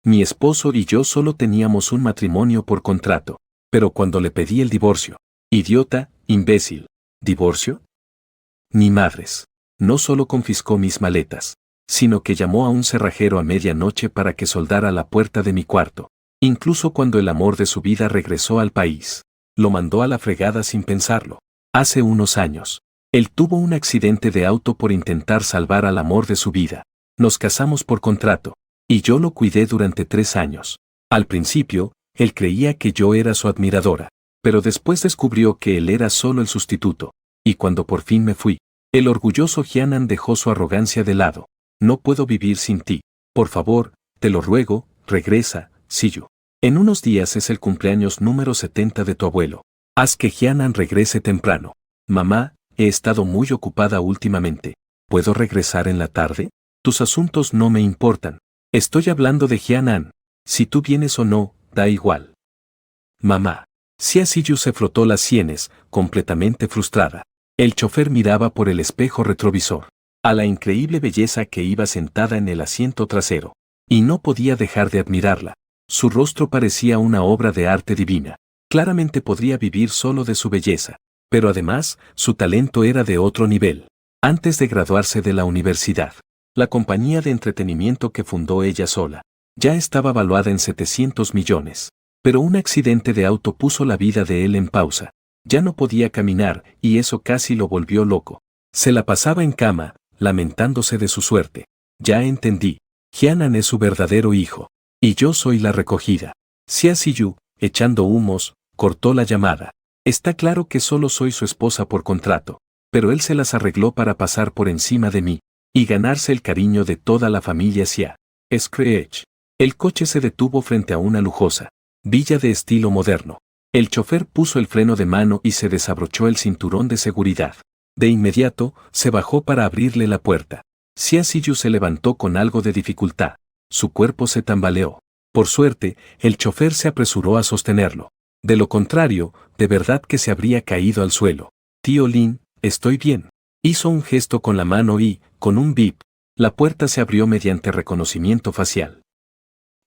Mi esposo y yo solo teníamos un matrimonio por contrato, pero cuando le pedí el divorcio, idiota, imbécil, ¿divorcio? Ni madres. No solo confiscó mis maletas, sino que llamó a un cerrajero a medianoche para que soldara la puerta de mi cuarto. Incluso cuando el amor de su vida regresó al país, lo mandó a la fregada sin pensarlo. Hace unos años, él tuvo un accidente de auto por intentar salvar al amor de su vida. Nos casamos por contrato, y yo lo cuidé durante 3 años. Al principio, él creía que yo era su admiradora, pero después descubrió que él era solo el sustituto, y cuando por fin me fui, el orgulloso Hyanan dejó su arrogancia de lado. No puedo vivir sin ti. Por favor, te lo ruego, regresa, Siyu. En unos días es el cumpleaños número 70 de tu abuelo. Haz que Hyanan regrese temprano. Mamá, he estado muy ocupada últimamente. ¿Puedo regresar en la tarde? Tus asuntos no me importan. Estoy hablando de Hyanan. Si tú vienes o no, da igual. Mamá. Sia Siyu se frotó las sienes, completamente frustrada. El chofer miraba por el espejo retrovisor a la increíble belleza que iba sentada en el asiento trasero, y no podía dejar de admirarla. Su rostro parecía una obra de arte divina. Claramente podría vivir solo de su belleza, pero además, su talento era de otro nivel. Antes de graduarse de la universidad, la compañía de entretenimiento que fundó ella sola ya estaba valuada en 700 millones. Pero un accidente de auto puso la vida de él en pausa. Ya no podía caminar, y eso casi lo volvió loco. Se la pasaba en cama, lamentándose de su suerte. Ya entendí. Hyanan es su verdadero hijo. Y yo soy la recogida. Sia Siyu, echando humos, cortó la llamada. Está claro que solo soy su esposa por contrato, pero él se las arregló para pasar por encima de mí y ganarse el cariño de toda la familia Sia. Screech. El coche se detuvo frente a una lujosa villa de estilo moderno. El chofer puso el freno de mano y se desabrochó el cinturón de seguridad. De inmediato, se bajó para abrirle la puerta. Sia Siyu se levantó con algo de dificultad. Su cuerpo se tambaleó. Por suerte, el chofer se apresuró a sostenerlo. De lo contrario, de verdad que se habría caído al suelo. Tío Lin, estoy bien. Hizo un gesto con la mano y, con un bip, la puerta se abrió mediante reconocimiento facial.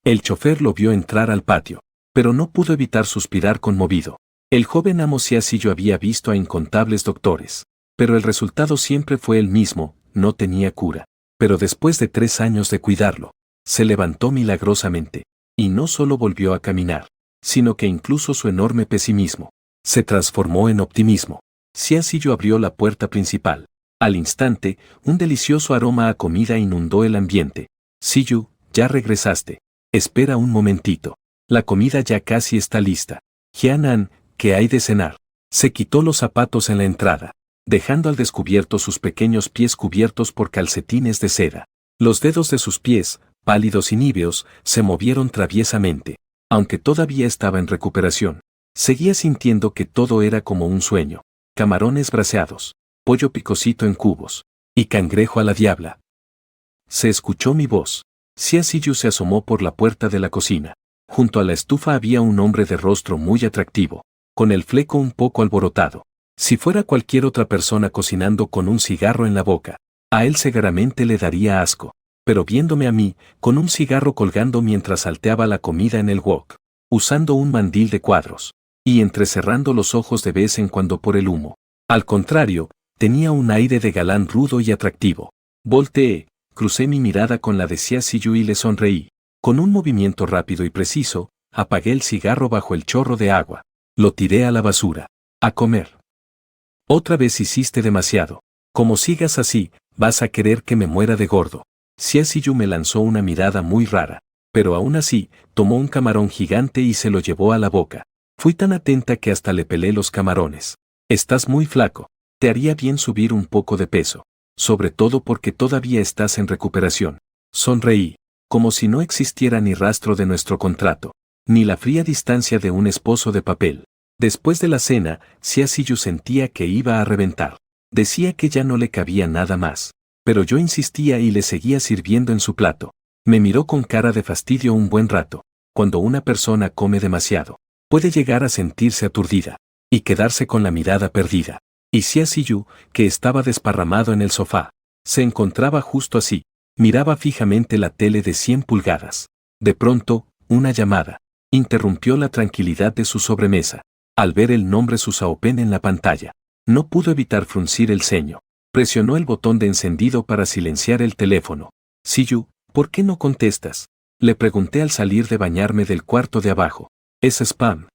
El chofer lo vio entrar al patio, pero no pudo evitar suspirar conmovido. El joven amo Sia Siyu había visto a incontables doctores, pero el resultado siempre fue el mismo, no tenía cura. Pero después de 3 años de cuidarlo, se levantó milagrosamente, y no solo volvió a caminar, sino que incluso su enorme pesimismo se transformó en optimismo. Sia Siyu abrió la puerta principal. Al instante, un delicioso aroma a comida inundó el ambiente. Siyu, ya regresaste. Espera un momentito. La comida ya casi está lista. Hyanan, ¿qué hay de cenar? Se quitó los zapatos en la entrada, dejando al descubierto sus pequeños pies cubiertos por calcetines de seda. Los dedos de sus pies, pálidos y níveos, se movieron traviesamente. Aunque todavía estaba en recuperación, seguía sintiendo que todo era como un sueño. Camarones braseados, pollo picosito en cubos, y cangrejo a la diabla. Se escuchó mi voz. Sia Siyu se asomó por la puerta de la cocina. Junto a la estufa había un hombre de rostro muy atractivo, con el fleco un poco alborotado. Si fuera cualquier otra persona cocinando con un cigarro en la boca, a él seguramente le daría asco. Pero viéndome a mí, con un cigarro colgando mientras salteaba la comida en el wok, usando un mandil de cuadros, y entrecerrando los ojos de vez en cuando por el humo. Al contrario, tenía un aire de galán rudo y atractivo. Volteé, crucé mi mirada con la de Sia Siyu y le sonreí. Con un movimiento rápido y preciso, apagué el cigarro bajo el chorro de agua. Lo tiré a la basura. A comer. Otra vez hiciste demasiado. Como sigas así, vas a querer que me muera de gordo. Sia Siyu me lanzó una mirada muy rara, pero aún así, tomó un camarón gigante y se lo llevó a la boca. Fui tan atenta que hasta le pelé los camarones. Estás muy flaco. Te haría bien subir un poco de peso. Sobre todo porque todavía estás en recuperación. Sonreí, como si no existiera ni rastro de nuestro contrato, ni la fría distancia de un esposo de papel. Después de la cena, Sia Siyu sentía que iba a reventar. Decía que ya no le cabía nada más. Pero yo insistía y le seguía sirviendo en su plato. Me miró con cara de fastidio un buen rato. Cuando una persona come demasiado, puede llegar a sentirse aturdida y quedarse con la mirada perdida. Y Sia Siyu, que estaba desparramado en el sofá, se encontraba justo así. Miraba fijamente la tele de 100 pulgadas. De pronto, una llamada interrumpió la tranquilidad de su sobremesa. Al ver el nombre Susaopen en la pantalla, no pudo evitar fruncir el ceño. Presionó el botón de encendido para silenciar el teléfono. Siyu, ¿por qué no contestas? Le pregunté al salir de bañarme del cuarto de abajo. Es spam.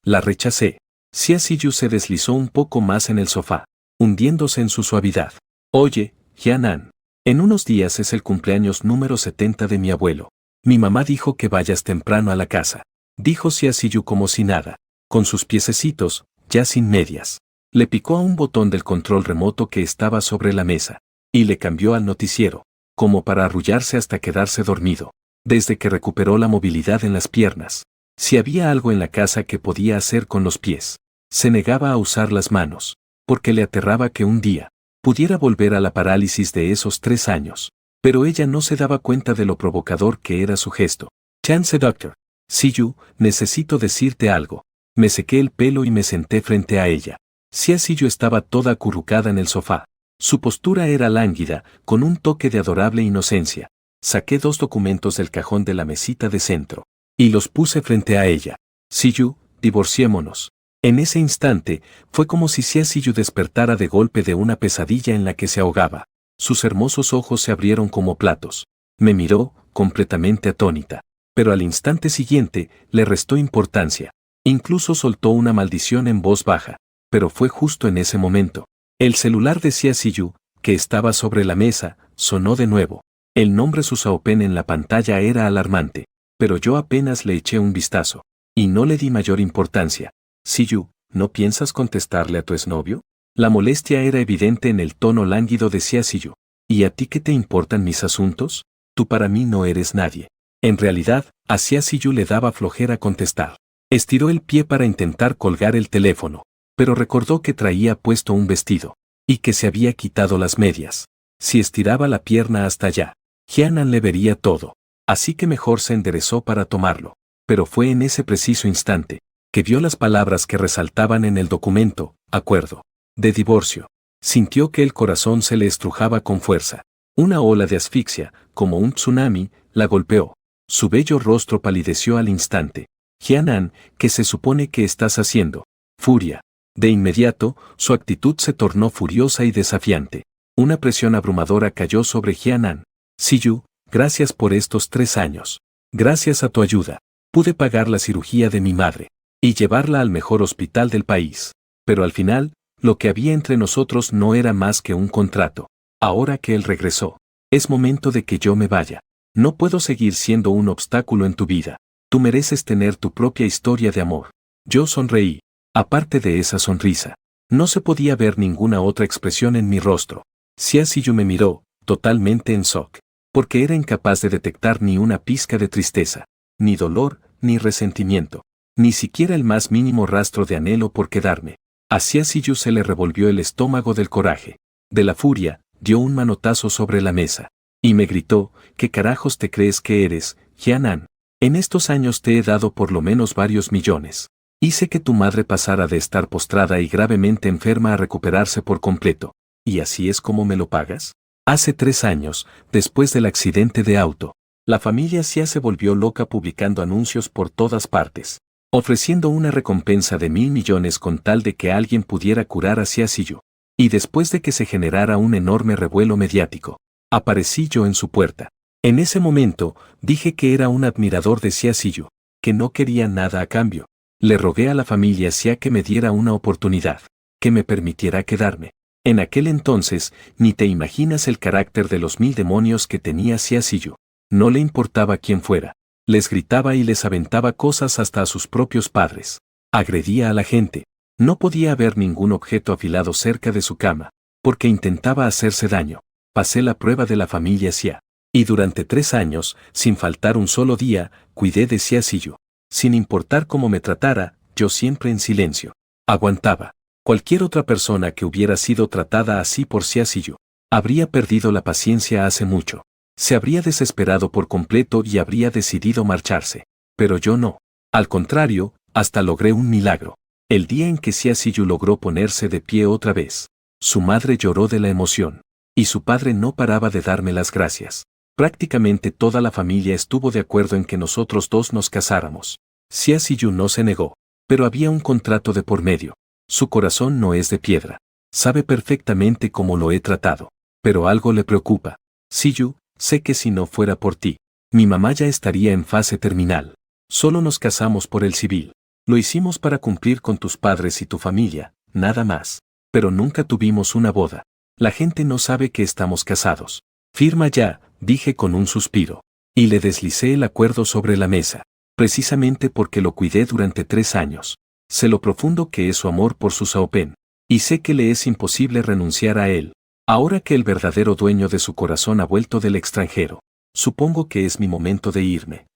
La rechacé. Siyu se deslizó un poco más en el sofá, hundiéndose en su suavidad. Oye, Jianan, en unos días es el cumpleaños número 70 de mi abuelo. Mi mamá dijo que vayas temprano a la casa. Dijo Siyu como si nada, con sus piececitos, ya sin medias. Le picó a un botón del control remoto que estaba sobre la mesa, y le cambió al noticiero, como para arrullarse hasta quedarse dormido. Desde que recuperó la movilidad en las piernas, si había algo en la casa que podía hacer con los pies, se negaba a usar las manos, porque le aterraba que un día pudiera volver a la parálisis de esos 3 años. Pero ella no se daba cuenta de lo provocador que era su gesto. Chance Doctor. Siyu, necesito decirte algo. Me sequé el pelo y me senté frente a ella. Siyu estaba toda acurrucada en el sofá. Su postura era lánguida, con un toque de adorable inocencia. Saqué 2 documentos del cajón de la mesita de centro, y los puse frente a ella. Siyu, divorciémonos. En ese instante, fue como si Siyu despertara de golpe de una pesadilla en la que se ahogaba. Sus hermosos ojos se abrieron como platos. Me miró, completamente atónita. Pero al instante siguiente, le restó importancia. Incluso soltó una maldición en voz baja. Pero fue justo en ese momento. El celular de Siyu, que estaba sobre la mesa, sonó de nuevo. El nombre Susaopen en la pantalla era alarmante, pero yo apenas le eché un vistazo, y no le di mayor importancia. Siyu, ¿no piensas contestarle a tu exnovio? La molestia era evidente en el tono lánguido de Siyu. ¿Y a ti qué te importan mis asuntos? Tú para mí no eres nadie. En realidad, a Siyu le daba flojera contestar. Estiró el pie para intentar colgar el teléfono, pero recordó que traía puesto un vestido, y que se había quitado las medias. Si estiraba la pierna hasta allá, Jianan le vería todo, así que mejor se enderezó para tomarlo. Pero fue en ese preciso instante que vio las palabras que resaltaban en el documento, acuerdo de divorcio. Sintió que el corazón se le estrujaba con fuerza. Una ola de asfixia, como un tsunami, la golpeó. Su bello rostro palideció al instante. Jianan, ¿qué se supone que estás haciendo? Furia. De inmediato, su actitud se tornó furiosa y desafiante. Una presión abrumadora cayó sobre Jianan. Siyu, gracias por estos 3 años. Gracias a tu ayuda, pude pagar la cirugía de mi madre y llevarla al mejor hospital del país. Pero al final, lo que había entre nosotros no era más que un contrato. Ahora que él regresó, es momento de que yo me vaya. No puedo seguir siendo un obstáculo en tu vida. Tú mereces tener tu propia historia de amor. Yo sonreí. Aparte de esa sonrisa, no se podía ver ninguna otra expresión en mi rostro. Siyu me miró, totalmente en shock, porque era incapaz de detectar ni una pizca de tristeza, ni dolor, ni resentimiento, ni siquiera el más mínimo rastro de anhelo por quedarme. A Siyu se le revolvió el estómago del coraje, de la furia, dio un manotazo sobre la mesa, y me gritó, ¿qué carajos te crees que eres, Jianan? En estos años te he dado por lo menos varios millones. Hice que tu madre pasara de estar postrada y gravemente enferma a recuperarse por completo. ¿Y así es como me lo pagas? Hace 3 años, después del accidente de auto, la familia Xia se volvió loca publicando anuncios por todas partes, ofreciendo una recompensa de 1.000 millones con tal de que alguien pudiera curar a Siyu. Y después de que se generara un enorme revuelo mediático, aparecí yo en su puerta. En ese momento, dije que era un admirador de Siyu, que no quería nada a cambio. Le rogué a la familia Xia que me diera una oportunidad, que me permitiera quedarme. En aquel entonces, ni te imaginas el carácter de los 1000 demonios que tenía Siyu. No le importaba quién fuera. Les gritaba y les aventaba cosas hasta a sus propios padres. Agredía a la gente. No podía haber ningún objeto afilado cerca de su cama, porque intentaba hacerse daño. Pasé la prueba de la familia Xia. Y durante 3 años, sin faltar un solo día, cuidé de Siyu. Sin importar cómo me tratara, yo siempre en silencio. Aguantaba. Cualquier otra persona que hubiera sido tratada así por Siyu habría perdido la paciencia hace mucho. Se habría desesperado por completo y habría decidido marcharse. Pero yo no. Al contrario, hasta logré un milagro. El día en que Siyu logró ponerse de pie otra vez, su madre lloró de la emoción. Y su padre no paraba de darme las gracias. Prácticamente toda la familia estuvo de acuerdo en que nosotros dos nos casáramos. Xia Ziyu no se negó, pero había un contrato de por medio. Su corazón no es de piedra. Sabe perfectamente cómo lo he tratado. Pero algo le preocupa. Ziyu, sé que si no fuera por ti, mi mamá ya estaría en fase terminal. Solo nos casamos por el civil. Lo hicimos para cumplir con tus padres y tu familia, nada más. Pero nunca tuvimos una boda. La gente no sabe que estamos casados. Firma ya, dije con un suspiro. Y le deslicé el acuerdo sobre la mesa. Precisamente porque lo cuidé durante 3 años. Sé lo profundo que es su amor por su Xiaopen. Y sé que le es imposible renunciar a él. Ahora que el verdadero dueño de su corazón ha vuelto del extranjero. Supongo que es mi momento de irme.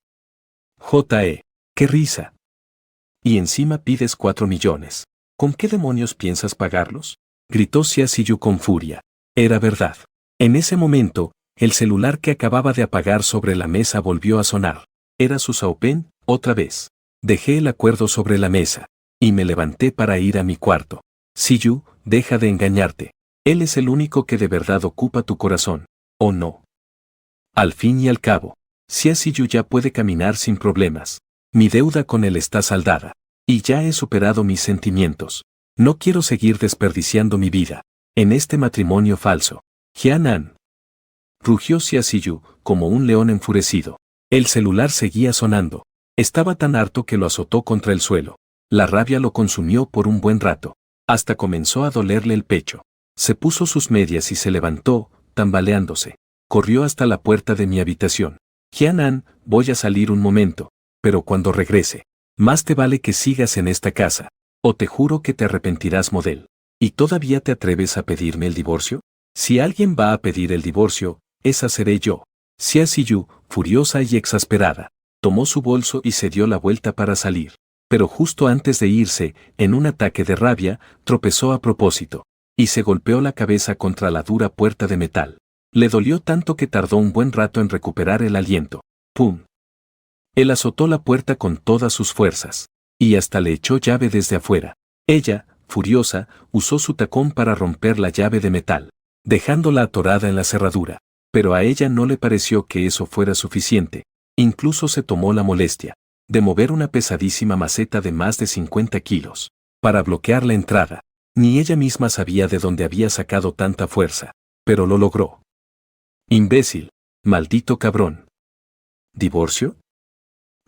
¡Qué risa! Y encima pides 4 millones. ¿Con qué demonios piensas pagarlos? Gritó Xia Ziyu con furia. Era verdad. En ese momento, el celular que acababa de apagar sobre la mesa volvió a sonar. Era su Xiaopen, otra vez. Dejé el acuerdo sobre la mesa. Y me levanté para ir a mi cuarto. Ziyu, deja de engañarte. Él es el único que de verdad ocupa tu corazón. ¿O no? Al fin y al cabo, Xia Ziyu ya puede caminar sin problemas. Mi deuda con él está saldada. Y ya he superado mis sentimientos. No quiero seguir desperdiciando mi vida en este matrimonio falso. Jianan. Rugió Xia Ziyu, como un león enfurecido. El celular seguía sonando. Estaba tan harto que lo azotó contra el suelo. La rabia lo consumió por un buen rato. Hasta comenzó a dolerle el pecho. Se puso sus medias y se levantó, tambaleándose. Corrió hasta la puerta de mi habitación. Jianan, voy a salir un momento, pero cuando regrese, más te vale que sigas en esta casa, o te juro que te arrepentirás, Model. ¿Y todavía te atreves a pedirme el divorcio? Si alguien va a pedir el divorcio, esa seré yo. Xia Ziyu, furiosa y exasperada, tomó su bolso y se dio la vuelta para salir. Pero justo antes de irse, en un ataque de rabia, tropezó a propósito, y se golpeó la cabeza contra la dura puerta de metal. Le dolió tanto que tardó un buen rato en recuperar el aliento. ¡Pum! Él azotó la puerta con todas sus fuerzas, y hasta le echó llave desde afuera. Ella, furiosa, usó su tacón para romper la llave de metal, dejándola atorada en la cerradura. Pero a ella no le pareció que eso fuera suficiente. Incluso se tomó la molestia de mover una pesadísima maceta de más de 50 kilos para bloquear la entrada. Ni ella misma sabía de dónde había sacado tanta fuerza, pero lo logró. Imbécil, maldito cabrón. ¿Divorcio?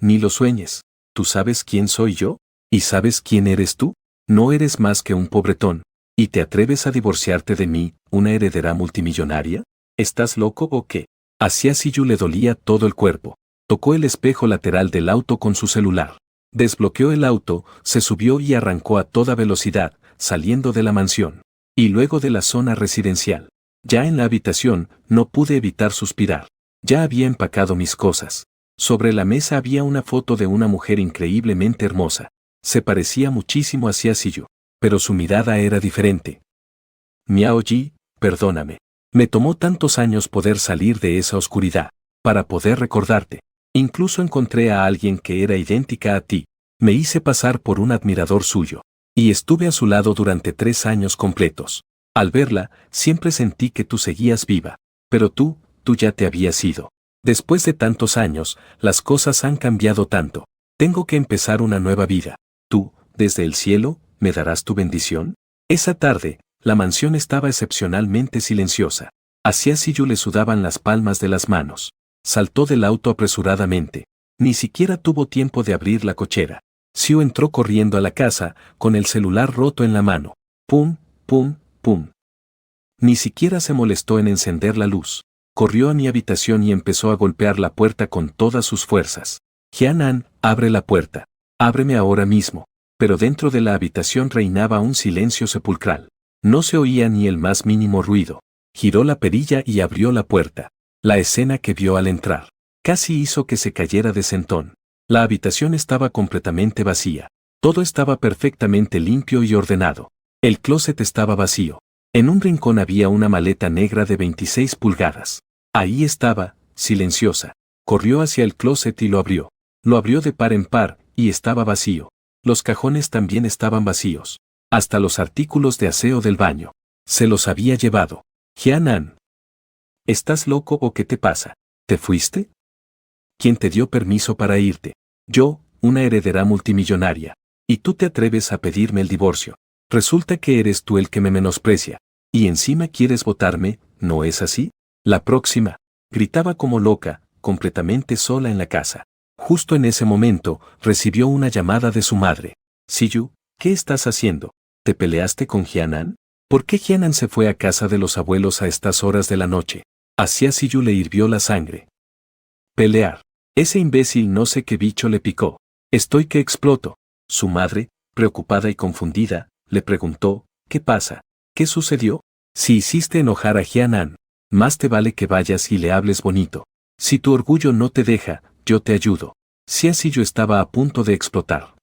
Ni lo sueñes. ¿Tú sabes quién soy yo? ¿Y sabes quién eres tú? No eres más que un pobretón. ¿Y te atreves a divorciarte de mí, una heredera multimillonaria? ¿Estás loco o qué? A Xia Ziyu le dolía todo el cuerpo. Tocó el espejo lateral del auto con su celular. Desbloqueó el auto, se subió y arrancó a toda velocidad, saliendo de la mansión. Y luego de la zona residencial. Ya en la habitación, no pude evitar suspirar. Ya había empacado mis cosas. Sobre la mesa había una foto de una mujer increíblemente hermosa. Se parecía muchísimo a Xia Ziyu, pero su mirada era diferente. Miao Ji, perdóname. Me tomó tantos años poder salir de esa oscuridad, para poder recordarte. Incluso encontré a alguien que era idéntica a ti. Me hice pasar por un admirador suyo. Y estuve a su lado durante 3 años completos. Al verla, siempre sentí que tú seguías viva. Pero tú ya te habías ido. Después de tantos años, las cosas han cambiado tanto. Tengo que empezar una nueva vida. Tú, desde el cielo, ¿me darás tu bendición? Esa tarde, la mansión estaba excepcionalmente silenciosa. A Xia Ziyu le sudaban las palmas de las manos. Saltó del auto apresuradamente. Ni siquiera tuvo tiempo de abrir la cochera. Xiu entró corriendo a la casa, con el celular roto en la mano. Pum, pum, pum. Ni siquiera se molestó en encender la luz. Corrió a mi habitación y empezó a golpear la puerta con todas sus fuerzas. Jianan, abre la puerta. Ábreme ahora mismo. Pero dentro de la habitación reinaba un silencio sepulcral. No se oía ni el más mínimo ruido. Giró la perilla y abrió la puerta. La escena que vio al entrar casi hizo que se cayera de sentón. La habitación estaba completamente vacía. Todo estaba perfectamente limpio y ordenado. El closet estaba vacío. En un rincón había una maleta negra de 26 pulgadas. Ahí estaba, silenciosa. Corrió hacia el closet y lo abrió. Lo abrió de par en par, y estaba vacío. Los cajones también estaban vacíos. Hasta los artículos de aseo del baño. Se los había llevado. Jianan. ¿Estás loco o qué te pasa? ¿Te fuiste? ¿Quién te dio permiso para irte? Yo, una heredera multimillonaria. Y tú te atreves a pedirme el divorcio. Resulta que eres tú el que me menosprecia. Y encima quieres votarme, ¿no es así? La próxima. Gritaba como loca, completamente sola en la casa. Justo en ese momento, recibió una llamada de su madre. Siyu, ¿qué estás haciendo? ¿Te peleaste con Hyanan? ¿Por qué Hyanan se fue a casa de los abuelos a estas horas de la noche? Así a Siyu le hirvió la sangre. Pelear. Ese imbécil no sé qué bicho le picó. Estoy que exploto. Su madre, preocupada y confundida, le preguntó, ¿qué pasa? ¿Qué sucedió? Si hiciste enojar a Hyanan, más te vale que vayas y le hables bonito. Si tu orgullo no te deja, yo te ayudo. Si así yo estaba a punto de explotar.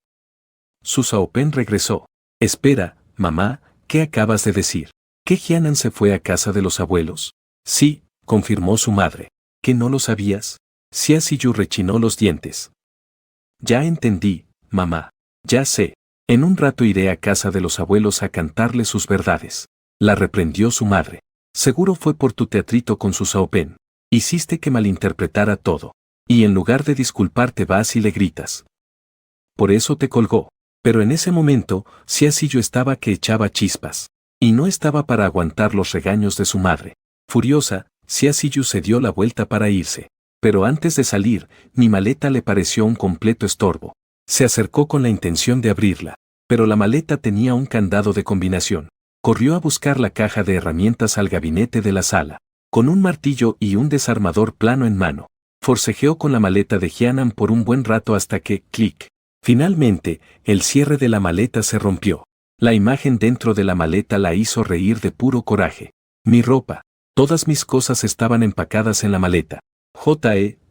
Su Saopen regresó. Espera, mamá, ¿qué acabas de decir? ¿Que Hyanan se fue a casa de los abuelos? Sí, confirmó su madre. ¿Que no lo sabías? Xia Siyu rechinó los dientes. Ya entendí, mamá. Ya sé. En un rato iré a casa de los abuelos a cantarle sus verdades. La reprendió su madre. Seguro fue por tu teatrito con su Saopen. Hiciste que malinterpretara todo. Y en lugar de disculparte vas y le gritas. Por eso te colgó. Pero en ese momento, Xia Siyu estaba que echaba chispas. Y no estaba para aguantar los regaños de su madre. Furiosa, Xia Siyu se dio la vuelta para irse. Pero antes de salir, mi maleta le pareció un completo estorbo. Se acercó con la intención de abrirla. Pero la maleta tenía un candado de combinación. Corrió a buscar la caja de herramientas al gabinete de la sala. Con un martillo y un desarmador plano en mano. Forcejeó con la maleta de Hyanan por un buen rato hasta que, clic. Finalmente, el cierre de la maleta se rompió. La imagen dentro de la maleta la hizo reír de puro coraje. Mi ropa. Todas mis cosas estaban empacadas en la maleta.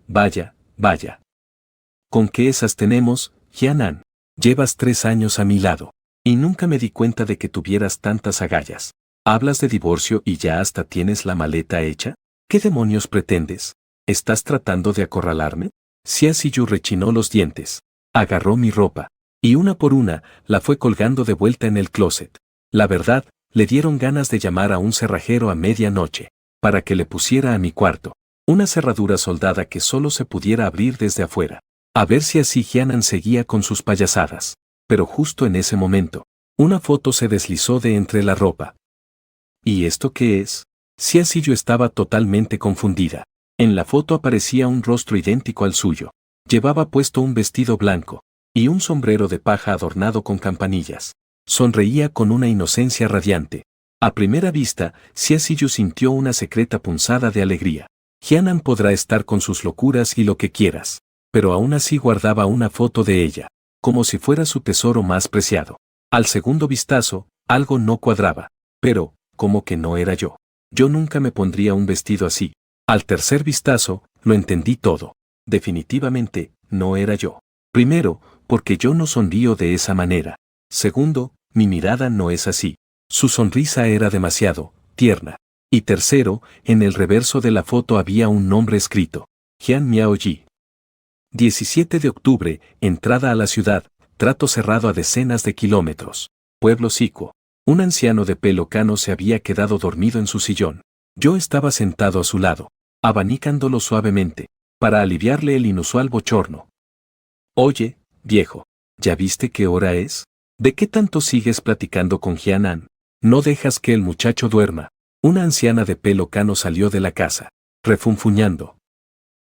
Vaya, vaya. ¿Con qué esas tenemos, Hyanan? Llevas 3 años a mi lado. Y nunca me di cuenta de que tuvieras tantas agallas. ¿Hablas de divorcio y ya hasta tienes la maleta hecha? ¿Qué demonios pretendes? ¿Estás tratando de acorralarme? Xia Siyu rechinó los dientes. Agarró mi ropa. Y una por una, la fue colgando de vuelta en el closet. La verdad, le dieron ganas de llamar a un cerrajero a medianoche. Para que le pusiera a mi cuarto. Una cerradura soldada que solo se pudiera abrir desde afuera. A ver si así Hyanan seguía con sus payasadas. Pero justo en ese momento, una foto se deslizó de entre la ropa. ¿Y esto qué es? Xia Siyu estaba totalmente confundida. En la foto aparecía un rostro idéntico al suyo. Llevaba puesto un vestido blanco y un sombrero de paja adornado con campanillas. Sonreía con una inocencia radiante. A primera vista, Xia Siyu sintió una secreta punzada de alegría. Hyanan podrá estar con sus locuras y lo que quieras, pero aún así guardaba una foto de ella, como si fuera su tesoro más preciado. Al segundo vistazo, algo no cuadraba. Pero, ¿cómo que no era yo? Yo nunca me pondría un vestido así. Al tercer vistazo, lo entendí todo. Definitivamente, no era yo. Primero, porque yo no sonrío de esa manera. Segundo, mi mirada no es así. Su sonrisa era demasiado tierna. Y tercero, en el reverso de la foto había un nombre escrito. Jian Miaoyi. 17 de octubre, entrada a la ciudad, trato cerrado a decenas de kilómetros. Pueblo Sicuo. Un anciano de pelo cano se había quedado dormido en su sillón. Yo estaba sentado a su lado, abanicándolo suavemente, para aliviarle el inusual bochorno. Oye, viejo, ¿ya viste qué hora es? ¿De qué tanto sigues platicando con Hyanan? No dejas que el muchacho duerma. Una anciana de pelo cano salió de la casa, refunfuñando.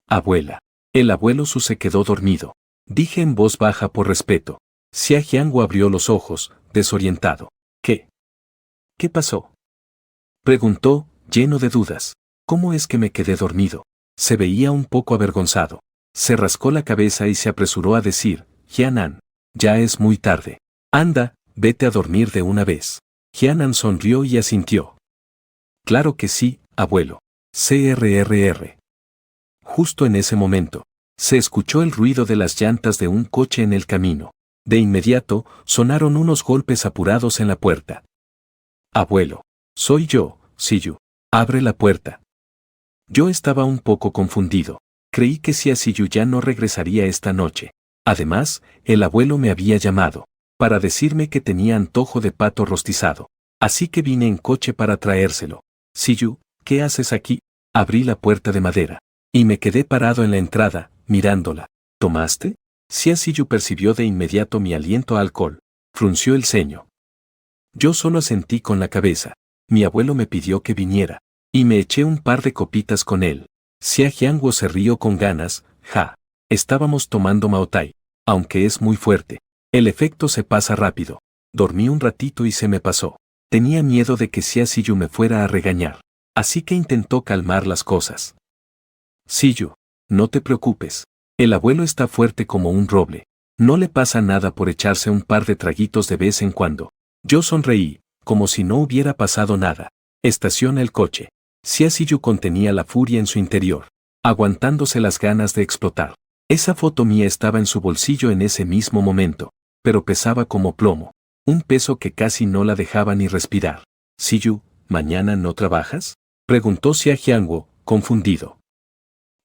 Abuela. El abuelo Su se quedó dormido. Dije en voz baja por respeto. Xia Jiangu abrió los ojos, desorientado. ¿Qué? ¿Qué pasó? Preguntó, lleno de dudas. ¿Cómo es que me quedé dormido? Se veía un poco avergonzado. Se rascó la cabeza y se apresuró a decir, Hyanan, ya es muy tarde. Anda, vete a dormir de una vez. Hyanan sonrió y asintió. Claro que sí, abuelo. CRRR. Justo en ese momento, se escuchó el ruido de las llantas de un coche en el camino. De inmediato, sonaron unos golpes apurados en la puerta. Abuelo, soy yo, Siyu. Abre la puerta. Yo estaba un poco confundido. Creí que Xia Siyu ya no regresaría esta noche. Además, el abuelo me había llamado para decirme que tenía antojo de pato rostizado. Así que vine en coche para traérselo. Siyu, ¿qué haces aquí? Abrí la puerta de madera. Y me quedé parado en la entrada, mirándola. ¿Tomaste? Xia Ziyu percibió de inmediato mi aliento a alcohol. Frunció el ceño. Yo solo asentí con la cabeza. Mi abuelo me pidió que viniera. Y me eché un par de copitas con él. Xia Jiangwo se rió con ganas. Ja. Estábamos tomando maotai. Aunque es muy fuerte. El efecto se pasa rápido. Dormí un ratito y se me pasó. Tenía miedo de que Xia Ziyu me fuera a regañar. Así que intentó calmar las cosas. Ziyu, no te preocupes. El abuelo está fuerte como un roble. No le pasa nada por echarse un par de traguitos de vez en cuando. Yo sonreí, como si no hubiera pasado nada. Estaciona el coche. Xia Ziyu contenía la furia en su interior, aguantándose las ganas de explotar. Esa foto mía estaba en su bolsillo en ese mismo momento, pero pesaba como plomo. Un peso que casi no la dejaba ni respirar. Ziyu, ¿mañana no trabajas? Preguntó Xia Jiangwo, confundido.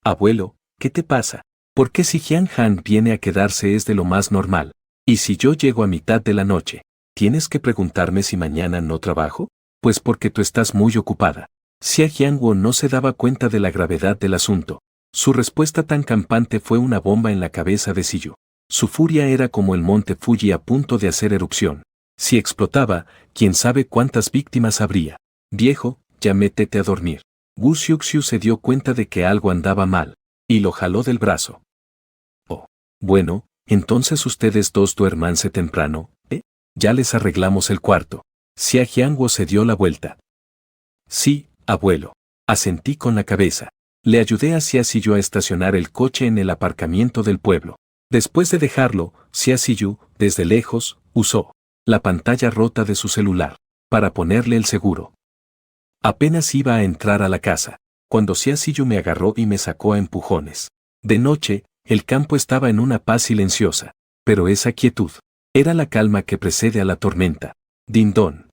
Abuelo, ¿qué te pasa? ¿Por qué si Jian Han viene a quedarse es de lo más normal? Y si yo llego a mitad de la noche, ¿tienes que preguntarme si mañana no trabajo? Pues porque tú estás muy ocupada. Xia Jiangwo no se daba cuenta de la gravedad del asunto. Su respuesta tan campante fue una bomba en la cabeza de Ziyu. Su furia era como el monte Fuji a punto de hacer erupción. Si explotaba, quién sabe cuántas víctimas habría. Viejo, ya métete a dormir. Wu Xiuxiu se dio cuenta de que algo andaba mal, y lo jaló del brazo. Oh, bueno, entonces ustedes dos duérmanse temprano, ¿eh? Ya les arreglamos el cuarto. Xia Jiangwo se dio la vuelta. Sí, abuelo. Asentí con la cabeza. Le ayudé a Xia Ziyu a estacionar el coche en el aparcamiento del pueblo. Después de dejarlo, Xia Ziyu, desde lejos, usó la pantalla rota de su celular para ponerle el seguro. Apenas iba a entrar a la casa, cuando Xia Ziyu me agarró y me sacó a empujones. De noche, el campo estaba en una paz silenciosa, pero esa quietud era la calma que precede a la tormenta. Din-don.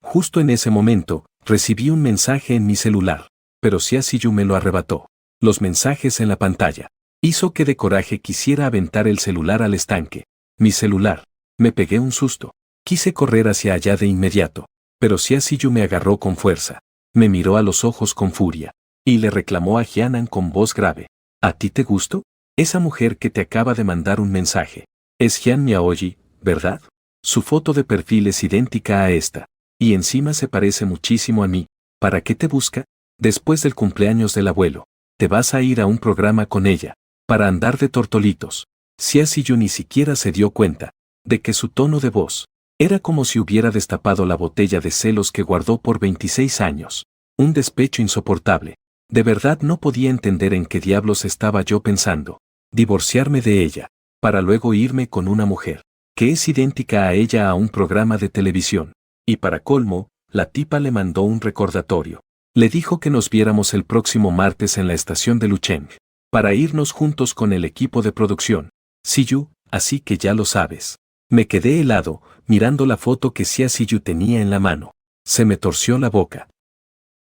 Justo en ese momento, recibí un mensaje en mi celular, pero Xia Ziyu me lo arrebató. Los mensajes en la pantalla hizo que de coraje quisiera aventar el celular al estanque. Mi celular. Me pegué un susto. Quise correr hacia allá de inmediato, pero Xia Ziyu me agarró con fuerza. Me miró a los ojos con furia, y le reclamó a Jianan con voz grave. ¿A ti te gustó? Esa mujer que te acaba de mandar un mensaje. Es Jian Miaoyi, ¿verdad? Su foto de perfil es idéntica a esta, y encima se parece muchísimo a mí. ¿Para qué te busca? Después del cumpleaños del abuelo, te vas a ir a un programa con ella, para andar de tortolitos. Xia Ziyu ni siquiera se dio cuenta de que su tono de voz era como si hubiera destapado la botella de celos que guardó por 26 años. Un despecho insoportable. De verdad no podía entender en qué diablos estaba yo pensando. Divorciarme de ella, para luego irme con una mujer que es idéntica a ella a un programa de televisión. Y para colmo, la tipa le mandó un recordatorio. Le dijo que nos viéramos el próximo martes en la estación de Lucheng, para irnos juntos con el equipo de producción. Ziyu, así que ya lo sabes. Me quedé helado, mirando la foto que Xia Ziyu tenía en la mano. Se me torció la boca.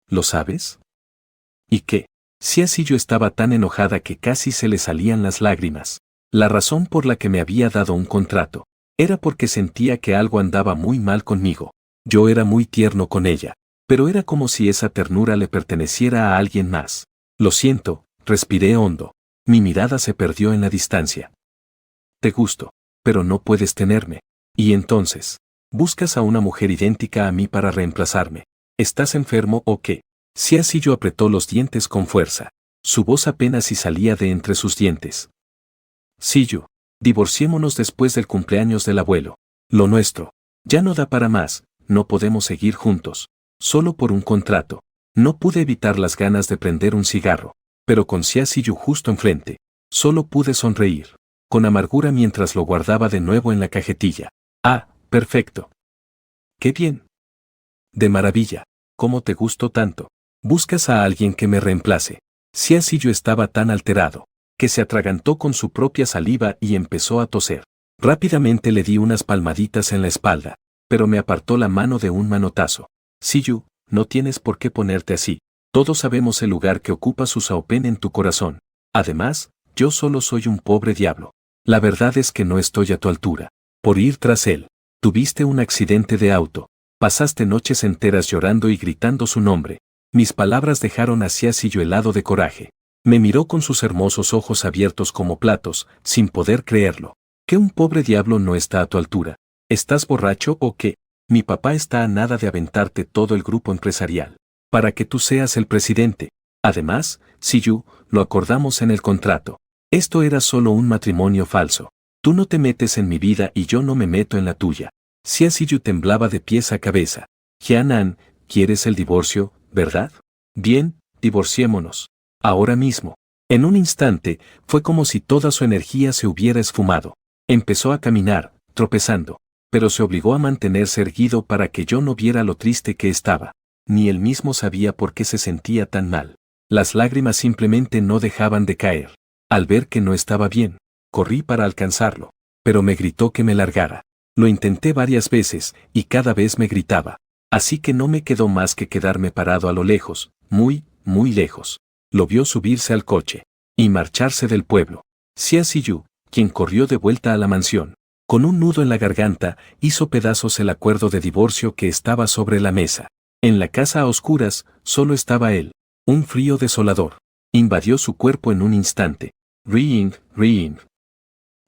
¿Lo sabes? ¿Y qué? Xia Ziyu estaba tan enojada que casi se le salían las lágrimas. La razón por la que me había dado un contrato era porque sentía que algo andaba muy mal conmigo. Yo era muy tierno con ella, pero era como si esa ternura le perteneciera a alguien más. Lo siento, respiré hondo. Mi mirada se perdió en la distancia. Te gusto, pero no puedes tenerme. Y entonces, buscas a una mujer idéntica a mí para reemplazarme. ¿Estás enfermo o qué? Xia Ziyu apretó los dientes con fuerza. Su voz apenas si salía de entre sus dientes. Ziyu, divorciémonos después del cumpleaños del abuelo. Lo nuestro ya no da para más, no podemos seguir juntos. Solo por un contrato. No pude evitar las ganas de prender un cigarro, pero con Xia Ziyu justo enfrente, solo pude sonreír, con amargura mientras lo guardaba de nuevo en la cajetilla. Ah, perfecto. ¡Qué bien! De maravilla. ¿Cómo te gustó tanto? Buscas a alguien que me reemplace. Xia Ziyu estaba tan alterado, que se atragantó con su propia saliva y empezó a toser. Rápidamente le di unas palmaditas en la espalda, pero me apartó la mano de un manotazo. Ziyu, no tienes por qué ponerte así. Todos sabemos el lugar que ocupa su Xiaopen en tu corazón. Además, yo solo soy un pobre diablo. La verdad es que no estoy a tu altura. Por ir tras él, tuviste un accidente de auto. Pasaste noches enteras llorando y gritando su nombre. Mis palabras dejaron a Xia Ziyu helado de coraje. Me miró con sus hermosos ojos abiertos como platos, sin poder creerlo. ¿Que un pobre diablo no está a tu altura? ¿Estás borracho o qué? Mi papá está a nada de aventarte todo el grupo empresarial, para que tú seas el presidente. Además, Siyu, lo acordamos en el contrato. Esto era solo un matrimonio falso. Tú no te metes en mi vida y yo no me meto en la tuya. Siyu temblaba de pies a cabeza. Jianan, ¿quieres el divorcio, verdad? Bien, divorciémonos. Ahora mismo. En un instante, fue como si toda su energía se hubiera esfumado. Empezó a caminar, tropezando, pero se obligó a mantenerse erguido para que yo no viera lo triste que estaba. Ni él mismo sabía por qué se sentía tan mal. Las lágrimas simplemente no dejaban de caer. Al ver que no estaba bien, corrí para alcanzarlo, pero me gritó que me largara. Lo intenté varias veces, y cada vez me gritaba. Así que no me quedó más que quedarme parado a lo lejos, muy, muy lejos. Lo vio subirse al coche y marcharse del pueblo. Siyu, quien corrió de vuelta a la mansión, con un nudo en la garganta, hizo pedazos el acuerdo de divorcio que estaba sobre la mesa. En la casa a oscuras, solo estaba él. Un frío desolador invadió su cuerpo en un instante. Ring, ring.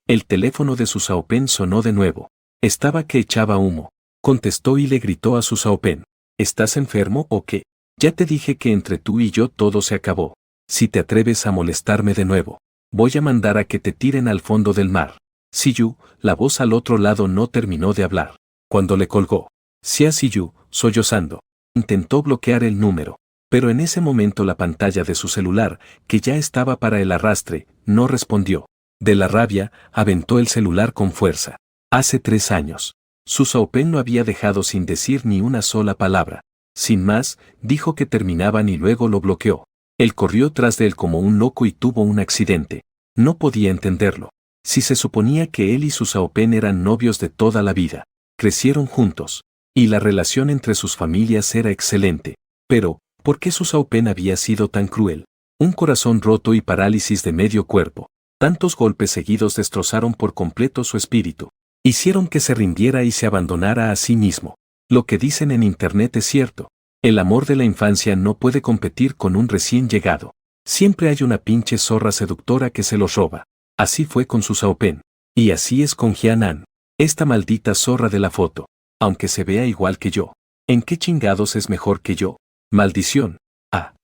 El teléfono de su Saopen sonó de nuevo. Estaba que echaba humo. Contestó y le gritó a su Saopen. ¿Estás enfermo o qué? Ya te dije que entre tú y yo todo se acabó. Si te atreves a molestarme de nuevo, voy a mandar a que te tiren al fondo del mar. Siyu, la voz al otro lado no terminó de hablar. Cuando le colgó, Siyu, sollozando, intentó bloquear el número, pero en ese momento la pantalla de su celular, que ya estaba para el arrastre, no respondió. De la rabia, aventó el celular con fuerza. Hace 3 años. Su Saopen lo había dejado sin decir ni una sola palabra. Sin más, dijo que terminaban y luego lo bloqueó. Él corrió tras de él como un loco y tuvo un accidente. No podía entenderlo. Si se suponía que él y su Saopen eran novios de toda la vida, crecieron juntos, y la relación entre sus familias era excelente. Pero, ¿por qué su Saopen había sido tan cruel? Un corazón roto y parálisis de medio cuerpo. Tantos golpes seguidos destrozaron por completo su espíritu. Hicieron que se rindiera y se abandonara a sí mismo. Lo que dicen en internet es cierto. El amor de la infancia no puede competir con un recién llegado. Siempre hay una pinche zorra seductora que se los roba. Así fue con su Saopen. Y así es con Jianan. Esta maldita zorra de la foto. Aunque se vea igual que yo. ¿En qué chingados es mejor que yo? Maldición. Ah.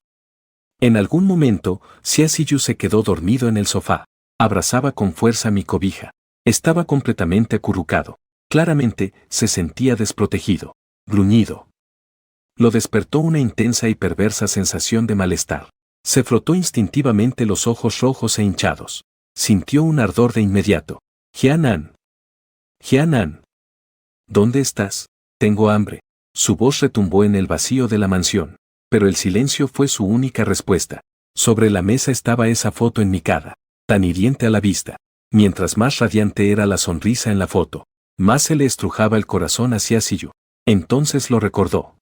En algún momento, Siyu se quedó dormido en el sofá. Abrazaba con fuerza mi cobija. Estaba completamente acurrucado. Claramente, se sentía desprotegido. Gruñido. Lo despertó una intensa y perversa sensación de malestar. Se frotó instintivamente los ojos rojos e hinchados. Sintió un ardor de inmediato. Jianan. Jianan. ¿Dónde estás? Tengo hambre. Su voz retumbó en el vacío de la mansión. Pero el silencio fue su única respuesta. Sobre la mesa estaba esa foto enmicada, tan hiriente a la vista. Mientras más radiante era la sonrisa en la foto, más se le estrujaba el corazón hacia Siyu. Entonces lo recordó.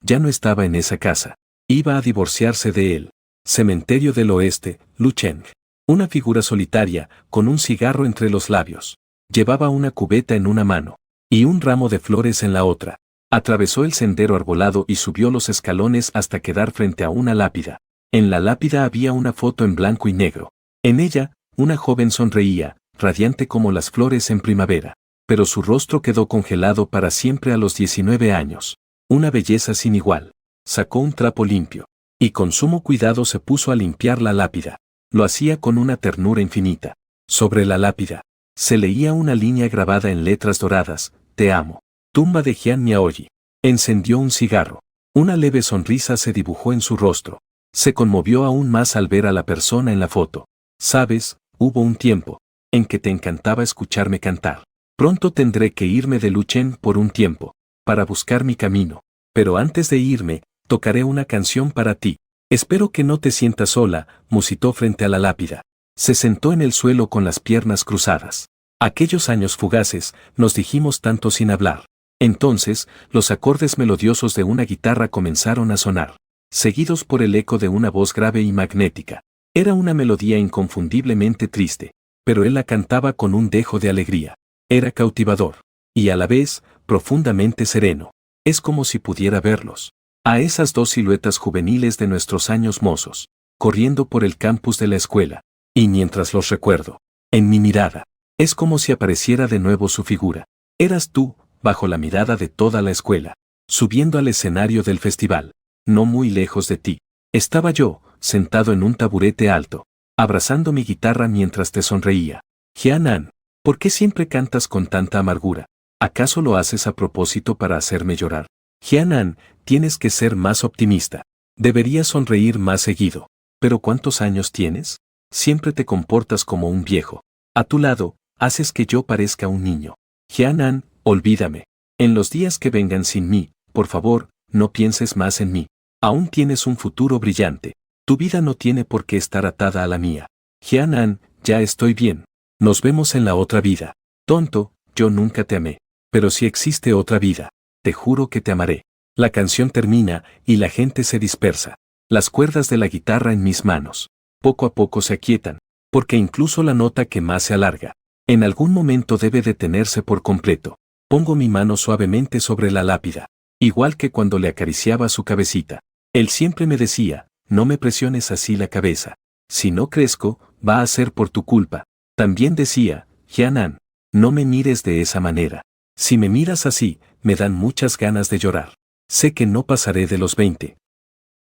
Ya no estaba en esa casa. Iba a divorciarse de él. Cementerio del Oeste, Lucheng. Una figura solitaria, con un cigarro entre los labios. Llevaba una cubeta en una mano, y un ramo de flores en la otra. Atravesó el sendero arbolado y subió los escalones hasta quedar frente a una lápida. En la lápida había una foto en blanco y negro. En ella, una joven sonreía, radiante como las flores en primavera. Pero su rostro quedó congelado para siempre a los 19 años. Una belleza sin igual. Sacó un trapo limpio. Y con sumo cuidado se puso a limpiar la lápida. Lo hacía con una ternura infinita. Sobre la lápida, se leía una línea grabada en letras doradas: Te amo. Tumba de Jian Miaoyi. Encendió un cigarro. Una leve sonrisa se dibujó en su rostro. Se conmovió aún más al ver a la persona en la foto. Sabes, hubo un tiempo en que te encantaba escucharme cantar. Pronto tendré que irme de Lucheng por un tiempo, para buscar mi camino. Pero antes de irme, tocaré una canción para ti. Espero que no te sientas sola, musitó frente a la lápida. Se sentó en el suelo con las piernas cruzadas. Aquellos años fugaces, nos dijimos tanto sin hablar. Entonces, los acordes melodiosos de una guitarra comenzaron a sonar, seguidos por el eco de una voz grave y magnética. Era una melodía inconfundiblemente triste, pero él la cantaba con un dejo de alegría. Era cautivador, y a la vez, profundamente sereno. Es como si pudiera verlos. A esas dos siluetas juveniles de nuestros años mozos. corriendo por el campus de la escuela. Y mientras los recuerdo, en mi mirada, es como si apareciera de nuevo su figura. Eras tú, bajo la mirada de toda la escuela, subiendo al escenario del festival. No muy lejos de ti, estaba yo, sentado en un taburete alto, abrazando mi guitarra mientras te sonreía. Hyeon-an, ¿por qué siempre cantas con tanta amargura? ¿Acaso lo haces a propósito para hacerme llorar? Hyeon-an, tienes que ser más optimista. Deberías sonreír más seguido. ¿Pero cuántos años tienes? Siempre te comportas como un viejo. A tu lado, haces que yo parezca un niño. Hyeon-an, olvídame. En los días que vengan sin mí, por favor, no pienses más en mí. Aún tienes un futuro brillante. Tu vida no tiene por qué estar atada a la mía. Hyeon-an, ya estoy bien. Nos vemos en la otra vida. Tonto, yo nunca te amé. Pero si existe otra vida, te juro que te amaré. La canción termina y la gente se dispersa. Las cuerdas de la guitarra en mis manos, poco a poco se aquietan, porque incluso la nota que más se alarga, en algún momento debe detenerse por completo. Pongo mi mano suavemente sobre la lápida, igual que cuando le acariciaba su cabecita. Él siempre me decía, no me presiones así la cabeza. Si no crezco, va a ser por tu culpa. También decía, Hyeon-an, no me mires de esa manera. Si me miras así, me dan muchas ganas de llorar. Sé que no pasaré de los 20.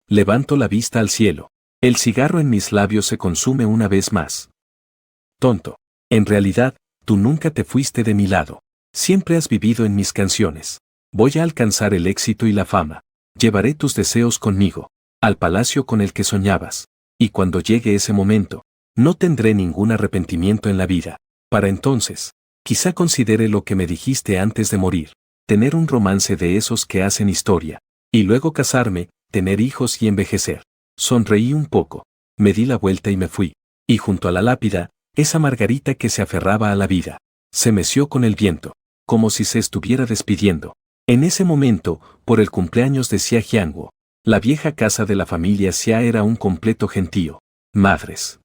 Levanto la vista al cielo. El cigarro en mis labios se consume una vez más. Tonto. En realidad, tú nunca te fuiste de mi lado. Siempre has vivido en mis canciones. Voy a alcanzar el éxito y la fama. Llevaré tus deseos conmigo, al palacio con el que soñabas. Y cuando llegue ese momento, no tendré ningún arrepentimiento en la vida. Para entonces, quizá considere lo que me dijiste antes de morir. Tener un romance de esos que hacen historia. Y luego casarme, tener hijos y envejecer. Sonreí un poco. Me di la vuelta y me fui. Y junto a la lápida, esa margarita que se aferraba a la vida, se meció con el viento, como si se estuviera despidiendo. En ese momento, por el cumpleaños de Xia Jiangwo, la vieja casa de la familia Xia era un completo gentío. Madres.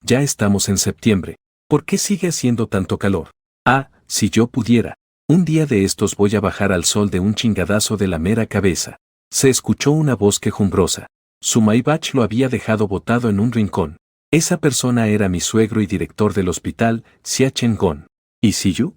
Ya estamos en septiembre. ¿Por qué sigue haciendo tanto calor? Ah, si yo pudiera. Un día de estos voy a bajar al sol de un chingadazo de la mera cabeza. Se escuchó una voz quejumbrosa. Su Maybach lo había dejado botado en un rincón. Esa persona era mi suegro y director del hospital, Xia Cheng-gon. ¿Y Siyu?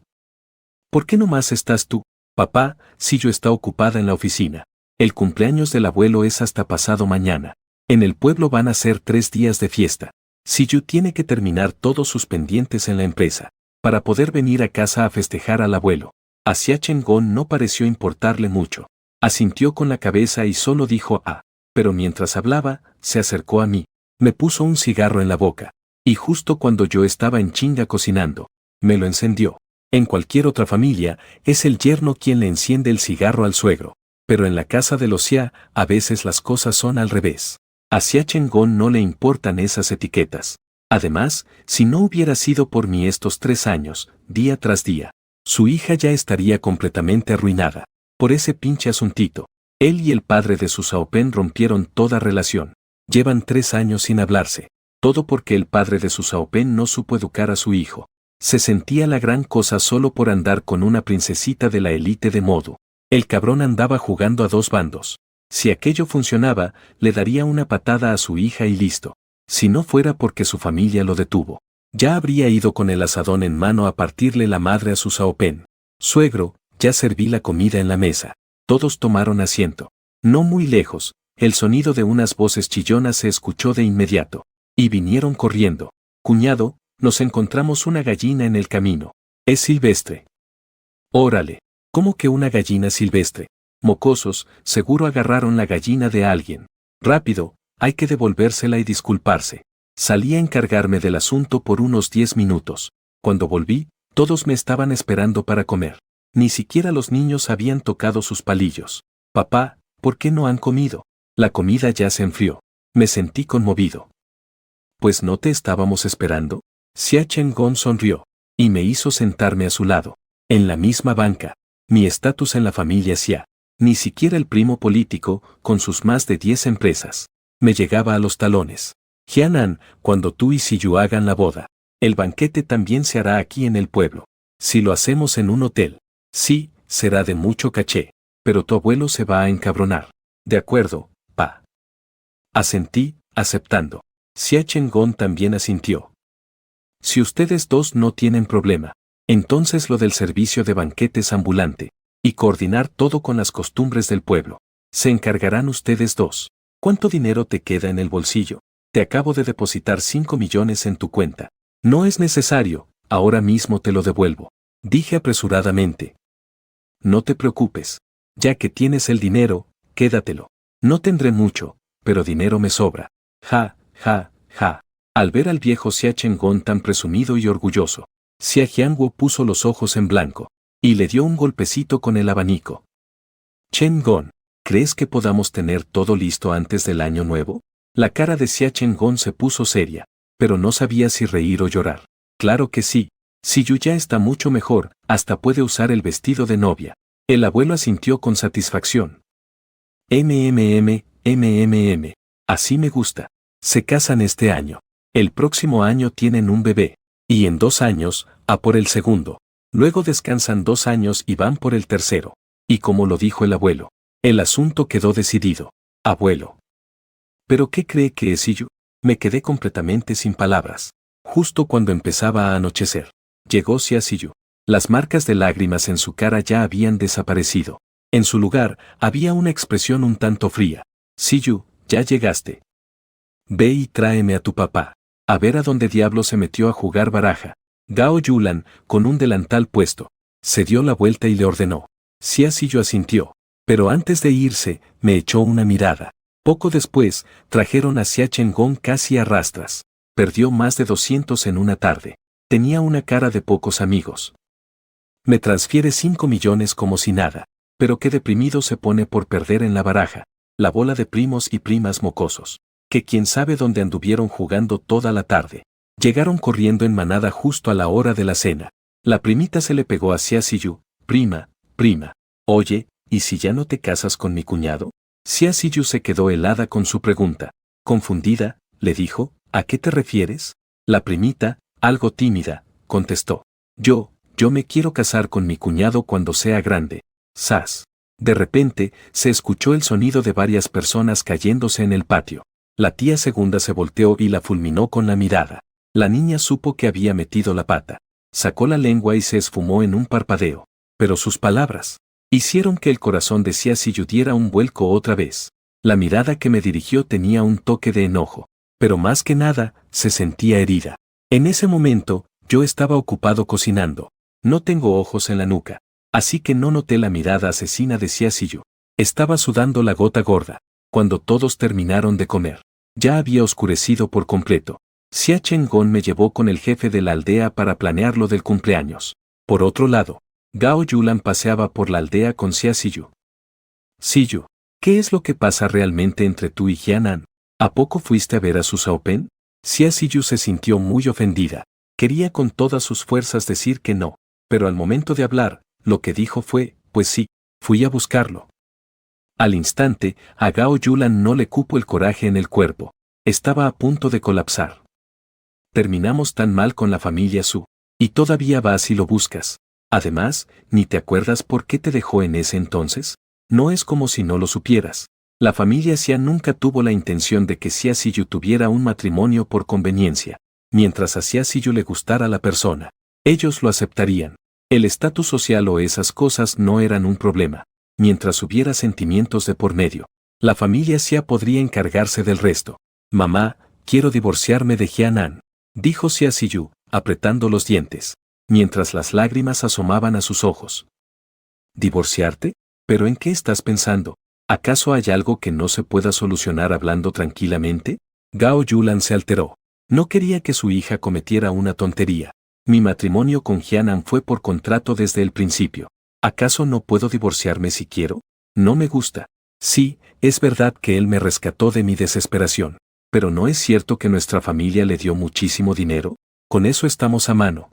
¿Por qué no más estás tú? Papá, Siyu está ocupada en la oficina. El cumpleaños del abuelo es hasta pasado mañana. En el pueblo van a ser 3 días de fiesta. Siyu tiene que terminar todos sus pendientes en la empresa, para poder venir a casa a festejar al abuelo. A Xia Cheng-gon no pareció importarle mucho. Asintió con la cabeza y solo dijo ah. Pero mientras hablaba, se acercó a mí. Me puso un cigarro en la boca. Y justo cuando yo estaba en chinga cocinando, me lo encendió. En cualquier otra familia, es el yerno quien le enciende el cigarro al suegro. Pero en la casa de los Xia, a veces las cosas son al revés. A Xia Cheng-gon no le importan esas etiquetas. Además, si no hubiera sido por mí estos 3 años, día tras día, su hija ya estaría completamente arruinada. Por ese pinche asuntito. Él y el padre de su Saopen rompieron toda relación. Llevan 3 años sin hablarse. Todo porque el padre de su Saopen no supo educar a su hijo. Se sentía la gran cosa solo por andar con una princesita de la élite de modo. El cabrón andaba jugando a 2 bandos. Si aquello funcionaba, le daría una patada a su hija y listo. Si no fuera porque su familia lo detuvo, ya habría ido con el asadón en mano a partirle la madre a su Saopen. Suegro, ya serví la comida en la mesa. Todos tomaron asiento. No muy lejos, el sonido de unas voces chillonas se escuchó de inmediato. Y vinieron corriendo. Cuñado, nos encontramos una gallina en el camino. Es silvestre. Órale, ¿cómo que una gallina silvestre? Mocosos, seguro agarraron la gallina de alguien. Rápido, hay que devolvérsela y disculparse. Salí a encargarme del asunto por unos 10 minutos. Cuando volví, todos me estaban esperando para comer. Ni siquiera los niños habían tocado sus palillos. Papá, ¿por qué no han comido? La comida ya se enfrió. Me sentí conmovido. Pues no te estábamos esperando. Xia Cheng-gon sonrió, y me hizo sentarme a su lado. En la misma banca. Mi estatus en la familia Xia. Ni siquiera el primo político, con sus más de 10 empresas, me llegaba a los talones. Hyeon-an, cuando tú y Siyu hagan la boda, el banquete también se hará aquí en el pueblo. Si lo hacemos en un hotel, sí, será de mucho caché, pero tu abuelo se va a encabronar. De acuerdo, pa. Asentí, aceptando. Xia Chengón también asintió. Si ustedes dos no tienen problema, entonces lo del servicio de banquetes ambulante, y coordinar todo con las costumbres del pueblo, se encargarán ustedes dos. ¿Cuánto dinero te queda en el bolsillo? Te acabo de depositar 5 millones en tu cuenta. No es necesario, ahora mismo te lo devuelvo. Dije apresuradamente. No te preocupes. Ya que tienes el dinero, quédatelo. No tendré mucho, pero dinero me sobra. Ja, ja, ja. Al ver al viejo Xia Chengón tan presumido y orgulloso, Xia Jiangwo puso los ojos en blanco, y le dio un golpecito con el abanico. Chengón, ¿crees que podamos tener todo listo antes del año nuevo? La cara de Xia Chengón se puso seria, pero no sabía si reír o llorar. Claro que sí. Si Yu ya está mucho mejor, hasta puede usar el vestido de novia. El abuelo asintió con satisfacción. MMM. Así me gusta. Se casan este año. El próximo año tienen un bebé. Y en 2 años, a por el segundo. Luego descansan 2 años y van por el tercero. Y como lo dijo el abuelo, el asunto quedó decidido. Abuelo. ¿Pero qué cree que es Yu? Me quedé completamente sin palabras. Justo cuando empezaba a anochecer, llegó Xia Yu. Las marcas de lágrimas en su cara ya habían desaparecido. En su lugar, había una expresión un tanto fría. Yu, ya llegaste. Ve y tráeme a tu papá. A ver a dónde diablo se metió a jugar baraja. Gao Yulan, con un delantal puesto, se dio la vuelta y le ordenó. Xia Yu asintió. Pero antes de irse, me echó una mirada. Poco después, trajeron a Xia Chengón casi a rastras. Perdió más de 200 en una tarde. Tenía una cara de pocos amigos. Me transfiere 5 millones como si nada. Pero qué deprimido se pone por perder en la baraja. La bola de primos y primas mocosos. Que quién sabe dónde anduvieron jugando toda la tarde. Llegaron corriendo en manada justo a la hora de la cena. La primita se le pegó a Xia Yu. Prima. Oye, ¿y si ya no te casas con mi cuñado? Xia Yu se quedó helada con su pregunta. Confundida, le dijo, ¿a qué te refieres? La primita, algo tímida, contestó. Yo me quiero casar con mi cuñado cuando sea grande. ¡Sas! De repente, se escuchó el sonido de varias personas cayéndose en el patio. La tía segunda se volteó y la fulminó con la mirada. La niña supo que había metido la pata. Sacó la lengua y se esfumó en un parpadeo. Pero sus palabras hicieron que el corazón de Xia Yu diera un vuelco otra vez. La mirada que me dirigió tenía un toque de enojo. Pero más que nada, se sentía herida. En ese momento, yo estaba ocupado cocinando. No tengo ojos en la nuca. Así que no noté la mirada asesina de Xia Yu. Estaba sudando la gota gorda. Cuando todos terminaron de comer, ya había oscurecido por completo. Xia Chengón me llevó con el jefe de la aldea para planear lo del cumpleaños. Por otro lado, Gao Yulan paseaba por la aldea con Xia Yu. Yu, ¿qué es lo que pasa realmente entre tú y Jianan? ¿A poco fuiste a ver a su Xiaopen? Xia Yu se sintió muy ofendida. Quería con todas sus fuerzas decir que no, pero al momento de hablar, lo que dijo fue, pues sí, fui a buscarlo. Al instante, a Gao Yulan no le cupo el coraje en el cuerpo. Estaba a punto de colapsar. Terminamos tan mal con la familia Su. Y todavía vas y lo buscas. Además, ¿ni te acuerdas por qué te dejó en ese entonces? No es como si no lo supieras. La familia Xia nunca tuvo la intención de que Xia Yu tuviera un matrimonio por conveniencia. Mientras a Xia Yu le gustara la persona, ellos lo aceptarían. El estatus social o esas cosas no eran un problema. Mientras hubiera sentimientos de por medio, la familia Xia podría encargarse del resto. Mamá, quiero divorciarme de Jianan, dijo Xia Yu, apretando los dientes, mientras las lágrimas asomaban a sus ojos. ¿Divorciarte? ¿Pero en qué estás pensando? ¿Acaso hay algo que no se pueda solucionar hablando tranquilamente? Gao Yulan se alteró. No quería que su hija cometiera una tontería. Mi matrimonio con Jianan fue por contrato desde el principio. ¿Acaso no puedo divorciarme si quiero? No me gusta. Sí, es verdad que él me rescató de mi desesperación. Pero ¿no es cierto que nuestra familia le dio muchísimo dinero? Con eso estamos a mano.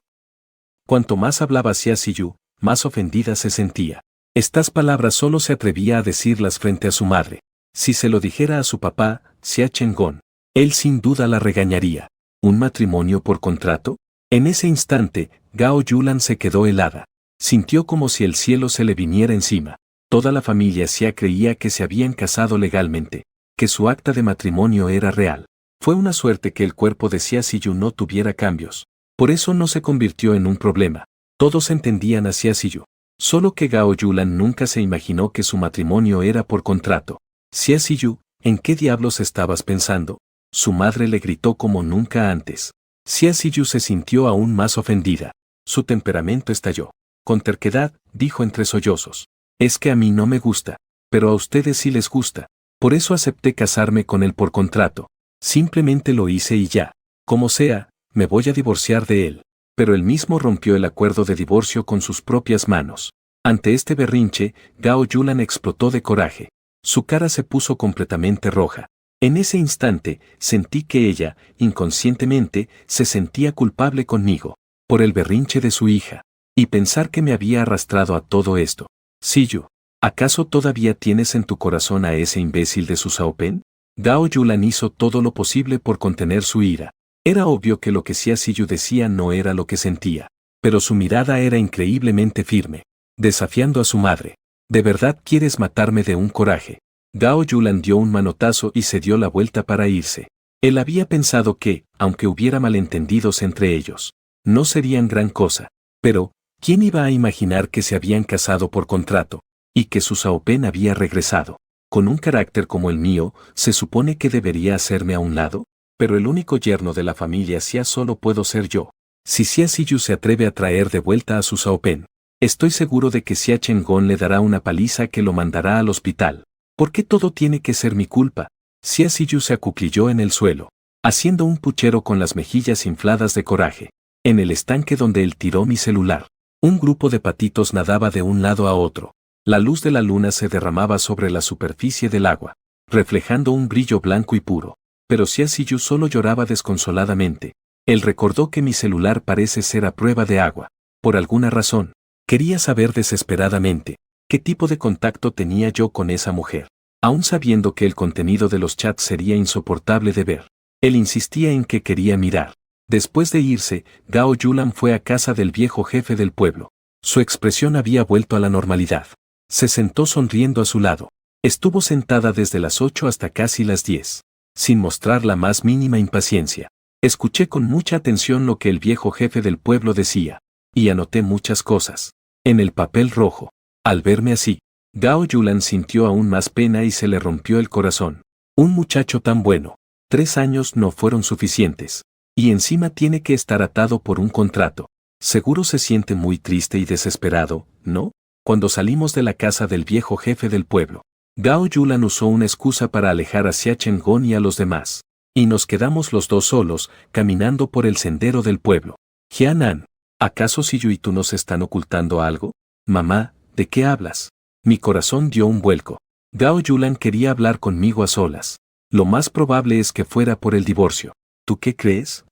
Cuanto más hablaba Xia Yu, más ofendida se sentía. Estas palabras solo se atrevía a decirlas frente a su madre. Si se lo dijera a su papá, Xia Chengón, él sin duda la regañaría. ¿Un matrimonio por contrato? En ese instante, Gao Yulan se quedó helada. Sintió como si el cielo se le viniera encima. Toda la familia Xia creía que se habían casado legalmente, que su acta de matrimonio era real. Fue una suerte que el cuerpo de Xia Ziyu no tuviera cambios. Por eso no se convirtió en un problema. Todos entendían a Xia Ziyu. Solo que Gao Yulan nunca se imaginó que su matrimonio era por contrato. Xia Ziyu, ¿en qué diablos estabas pensando? Su madre le gritó como nunca antes. Xia Ziyu se sintió aún más ofendida. Su temperamento estalló. Con terquedad, dijo entre sollozos. Es que a mí no me gusta, pero a ustedes sí les gusta. Por eso acepté casarme con él por contrato. Simplemente lo hice y ya. Como sea, me voy a divorciar de él. Pero él mismo rompió el acuerdo de divorcio con sus propias manos. Ante este berrinche, Gao Yulan explotó de coraje. Su cara se puso completamente roja. En ese instante, sentí que ella, inconscientemente, se sentía culpable conmigo, por el berrinche de su hija, y pensar que me había arrastrado a todo esto. Ziyu, ¿acaso todavía tienes en tu corazón a ese imbécil de Su Shaopen? Gao Yulan hizo todo lo posible por contener su ira. Era obvio que lo que Xia Ziyu decía no era lo que sentía, pero su mirada era increíblemente firme, desafiando a su madre. ¿De verdad quieres matarme de un coraje? Gao Yulan dio un manotazo y se dio la vuelta para irse. Él había pensado que, aunque hubiera malentendidos entre ellos, no serían gran cosa. Pero, ¿quién iba a imaginar que se habían casado por contrato? Y que Su Shaopen había regresado. Con un carácter como el mío, ¿se supone que debería hacerme a un lado? Pero el único yerno de la familia Xia solo puedo ser yo. Si Xia Ziyu se atreve a traer de vuelta a Su Shaopen, estoy seguro de que Xia Chenggong le dará una paliza que lo mandará al hospital. ¿Por qué todo tiene que ser mi culpa? Xia Ziyu se acuclilló en el suelo, haciendo un puchero con las mejillas infladas de coraje. En el estanque donde él tiró mi celular, un grupo de patitos nadaba de un lado a otro. La luz de la luna se derramaba sobre la superficie del agua, reflejando un brillo blanco y puro. Pero Xia Ziyu solo lloraba desconsoladamente. Él recordó que mi celular parece ser a prueba de agua. Por alguna razón, quería saber desesperadamente qué tipo de contacto tenía yo con esa mujer. Aún sabiendo que el contenido de los chats sería insoportable de ver, él insistía en que quería mirar. Después de irse, Gao Yulan fue a casa del viejo jefe del pueblo. Su expresión había vuelto a la normalidad. Se sentó sonriendo a su lado. Estuvo sentada desde las 8 hasta casi las 10. Sin mostrar la más mínima impaciencia. Escuché con mucha atención lo que el viejo jefe del pueblo decía, y anoté muchas cosas. En el papel rojo. Al verme así, Gao Yulan sintió aún más pena y se le rompió el corazón. Un muchacho tan bueno. 3 años no fueron suficientes. Y encima tiene que estar atado por un contrato. Seguro se siente muy triste y desesperado, ¿no? Cuando salimos de la casa del viejo jefe del pueblo, Gao Yulan usó una excusa para alejar a Xia Chenggong y a los demás. Y nos quedamos los dos solos, caminando por el sendero del pueblo. Jianan, ¿acaso Ziyu y tú nos están ocultando algo? Mamá, ¿de qué hablas? Mi corazón dio un vuelco. Gao Yulan quería hablar conmigo a solas. Lo más probable es que fuera por el divorcio. ¿Tú qué crees?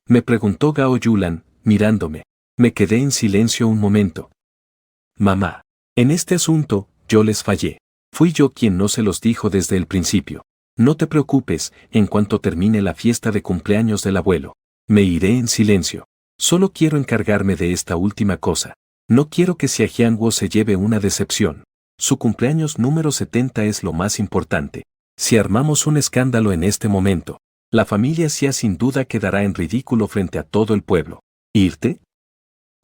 Me preguntó Gao Yulan, mirándome. Me quedé en silencio un momento. Mamá, en este asunto, yo les fallé. Fui yo quien no se los dijo desde el principio. No te preocupes, en cuanto termine la fiesta de cumpleaños del abuelo, me iré en silencio. Solo quiero encargarme de esta última cosa. No quiero que Xia Jianguo se lleve una decepción. Su cumpleaños número 70 es lo más importante. Si armamos un escándalo en este momento, la familia Xia sin duda quedará en ridículo frente a todo el pueblo. ¿Irte?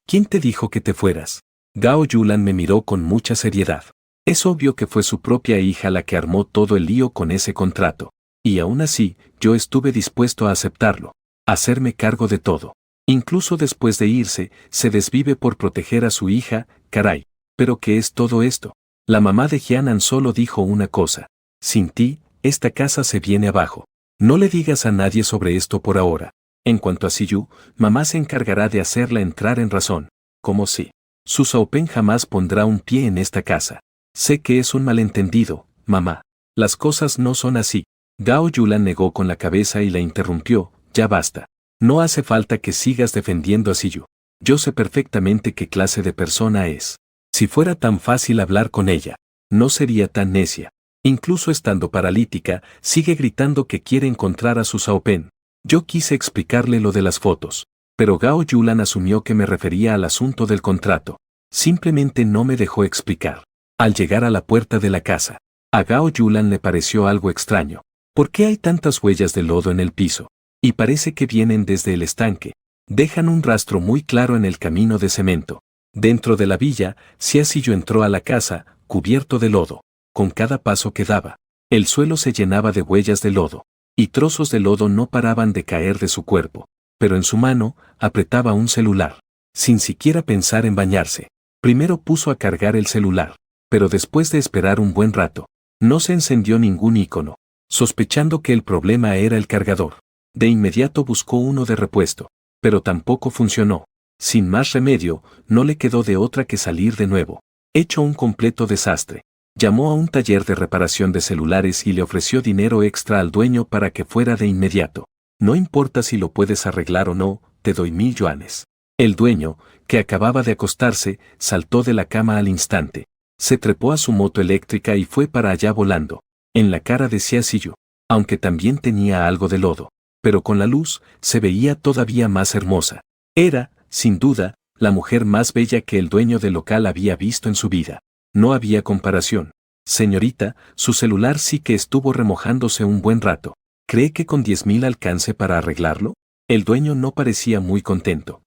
¿Quién te dijo que te fueras? Gao Yulan me miró con mucha seriedad. Es obvio que fue su propia hija la que armó todo el lío con ese contrato. Y aún así, yo estuve dispuesto a aceptarlo, a hacerme cargo de todo. Incluso después de irse, se desvive por proteger a su hija, caray. ¿Pero qué es todo esto? La mamá de Jianan solo dijo una cosa. Sin ti, esta casa se viene abajo. No le digas a nadie sobre esto por ahora. En cuanto a Ziyu, mamá se encargará de hacerla entrar en razón. Como si Su Shaopen jamás pondrá un pie en esta casa. Sé que es un malentendido, mamá. Las cosas no son así. Gao Yulan negó con la cabeza y la interrumpió. Ya basta. No hace falta que sigas defendiendo a Ziyu. Yo sé perfectamente qué clase de persona es. Si fuera tan fácil hablar con ella, no sería tan necia. Incluso estando paralítica, sigue gritando que quiere encontrar a Su Shaopen. Yo quise explicarle lo de las fotos, pero Gao Yulan asumió que me refería al asunto del contrato. Simplemente no me dejó explicar. Al llegar a la puerta de la casa, a Gao Yulan le pareció algo extraño. ¿Por qué hay tantas huellas de lodo en el piso? Y parece que vienen desde el estanque. Dejan un rastro muy claro en el camino de cemento. Dentro de la villa, Ciasillo entró a la casa, cubierto de lodo. Con cada paso que daba, el suelo se llenaba de huellas de lodo, y trozos de lodo no paraban de caer de su cuerpo. Pero en su mano, apretaba un celular. Sin siquiera pensar en bañarse. Primero puso a cargar el celular, pero después de esperar un buen rato, no se encendió ningún icono. Sospechando que el problema era el cargador, de inmediato buscó uno de repuesto, pero tampoco funcionó. Sin más remedio, no le quedó de otra que salir de nuevo. Hecho un completo desastre, llamó a un taller de reparación de celulares y le ofreció dinero extra al dueño para que fuera de inmediato. No importa si lo puedes arreglar o no, te doy 1000 yuanes. El dueño, que acababa de acostarse, saltó de la cama al instante. Se trepó a su moto eléctrica y fue para allá volando. En la cara de Ciasillo, aunque también tenía algo de lodo, pero con la luz, se veía todavía más hermosa. Era, sin duda, la mujer más bella que el dueño del local había visto en su vida. No había comparación. Señorita, su celular sí que estuvo remojándose un buen rato. ¿Cree que con 10.000 alcance para arreglarlo? El dueño no parecía muy contento.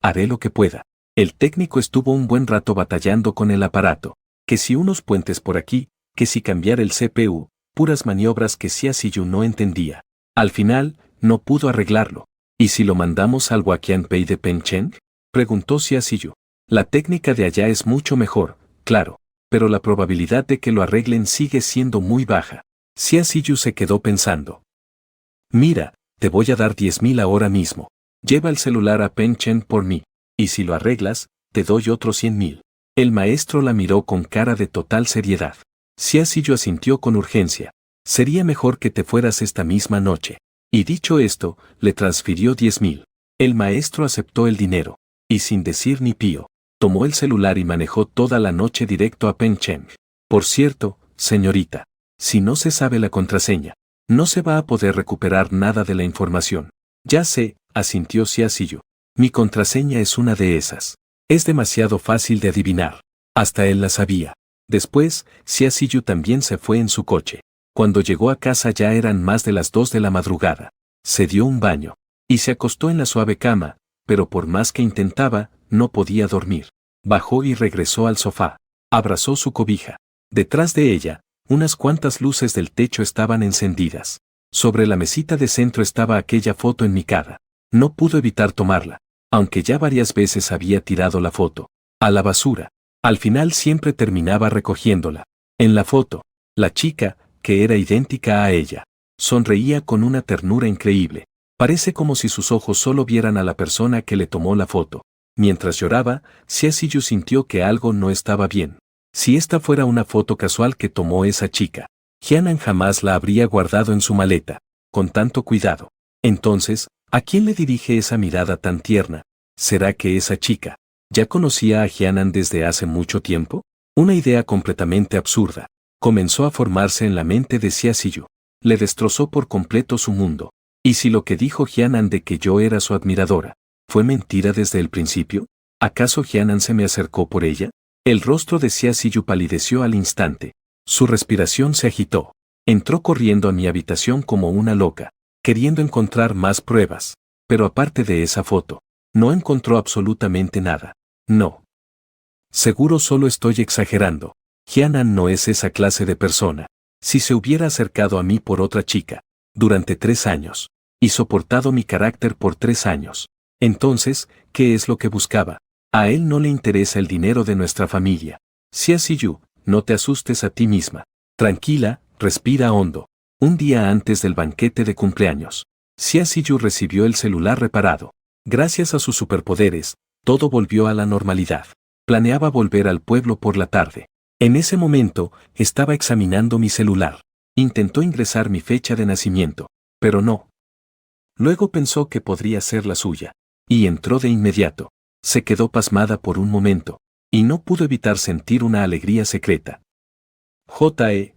Haré lo que pueda. El técnico estuvo un buen rato batallando con el aparato. Que si unos puentes por aquí, que si cambiar el CPU, puras maniobras que Ciasillo no entendía. Al final, no pudo arreglarlo. ¿Y si lo mandamos al Huaqianpei de Pencheng? Preguntó Ciasillo. La técnica de allá es mucho mejor, claro, pero la probabilidad de que lo arreglen sigue siendo muy baja. Ciasillo se quedó pensando. Mira, te voy a dar 10.000 ahora mismo. Lleva el celular a Pencheng por mí, y si lo arreglas, te doy otros 100.000. El maestro la miró con cara de total seriedad. Ciasillo asintió con urgencia. Sería mejor que te fueras esta misma noche. Y dicho esto, le transfirió 10.000. El maestro aceptó el dinero, y sin decir ni pío, tomó el celular y manejó toda la noche directo a Pencheng. Por cierto, señorita, si no se sabe la contraseña, no se va a poder recuperar nada de la información. Ya sé, asintió Ciasillo. Mi contraseña es una de esas. Es demasiado fácil de adivinar. Hasta él la sabía. Después, Ciasillo también se fue en su coche. Cuando llegó a casa ya eran más de las 2 de la madrugada. Se dio un baño, y se acostó en la suave cama, pero por más que intentaba, no podía dormir. Bajó y regresó al sofá. Abrazó su cobija. Detrás de ella, unas cuantas luces del techo estaban encendidas. Sobre la mesita de centro estaba aquella foto enmicada. No pudo evitar tomarla, aunque ya varias veces había tirado la foto a la basura. Al final siempre terminaba recogiéndola. En la foto, la chica, que era idéntica a ella, sonreía con una ternura increíble. Parece como si sus ojos solo vieran a la persona que le tomó la foto. Mientras lloraba, Ciasillo sintió que algo no estaba bien. Si esta fuera una foto casual que tomó esa chica, Jianan jamás la habría guardado en su maleta, con tanto cuidado. Entonces, ¿a quién le dirige esa mirada tan tierna? ¿Será que esa chica ya conocía a Jianan desde hace mucho tiempo? Una idea completamente absurda comenzó a formarse en la mente de Ciasillo. Le destrozó por completo su mundo. ¿Y si lo que dijo Jianan de que yo era su admiradora fue mentira desde el principio? ¿Acaso Jianan se me acercó por ella? El rostro de Ciasillo palideció al instante. Su respiración se agitó. Entró corriendo a mi habitación como una loca, queriendo encontrar más pruebas. Pero aparte de esa foto, no encontró absolutamente nada. No. Seguro solo estoy exagerando. Jianan no es esa clase de persona. Si se hubiera acercado a mí por otra chica, durante 3 años, y soportado mi carácter por 3 años, entonces, ¿qué es lo que buscaba? A él no le interesa el dinero de nuestra familia. Ciasillo, no te asustes a ti misma. Tranquila, respira hondo. Un día antes del banquete de cumpleaños, Ciasillo recibió el celular reparado. Gracias a sus superpoderes, todo volvió a la normalidad. Planeaba volver al pueblo por la tarde. En ese momento, estaba examinando mi celular. Intentó ingresar mi fecha de nacimiento, pero no. Luego pensó que podría ser la suya, y entró de inmediato. Se quedó pasmada por un momento, y no pudo evitar sentir una alegría secreta. J.E.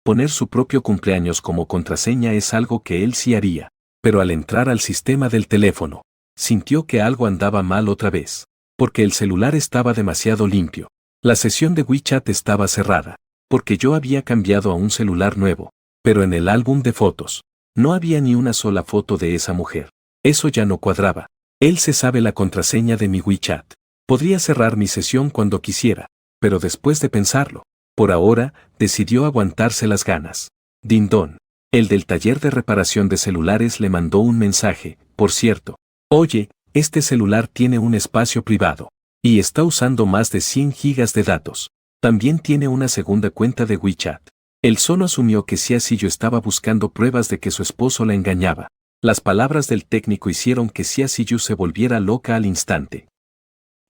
Poner su propio cumpleaños como contraseña es algo que él sí haría, pero al entrar al sistema del teléfono, sintió que algo andaba mal otra vez, porque el celular estaba demasiado limpio. La sesión de WeChat estaba cerrada, porque yo había cambiado a un celular nuevo. Pero en el álbum de fotos, no había ni una sola foto de esa mujer. Eso ya no cuadraba. Él se sabe la contraseña de mi WeChat. Podría cerrar mi sesión cuando quisiera, pero después de pensarlo, por ahora, decidió aguantarse las ganas. Dindón. El del taller de reparación de celulares le mandó un mensaje, por cierto. Oye, este celular tiene un espacio privado. Y está usando más de 100 gigas de datos. También tiene una segunda cuenta de WeChat. Él solo asumió que Xia Ziyu estaba buscando pruebas de que su esposo la engañaba. Las palabras del técnico hicieron que Xia Ziyu se volviera loca al instante.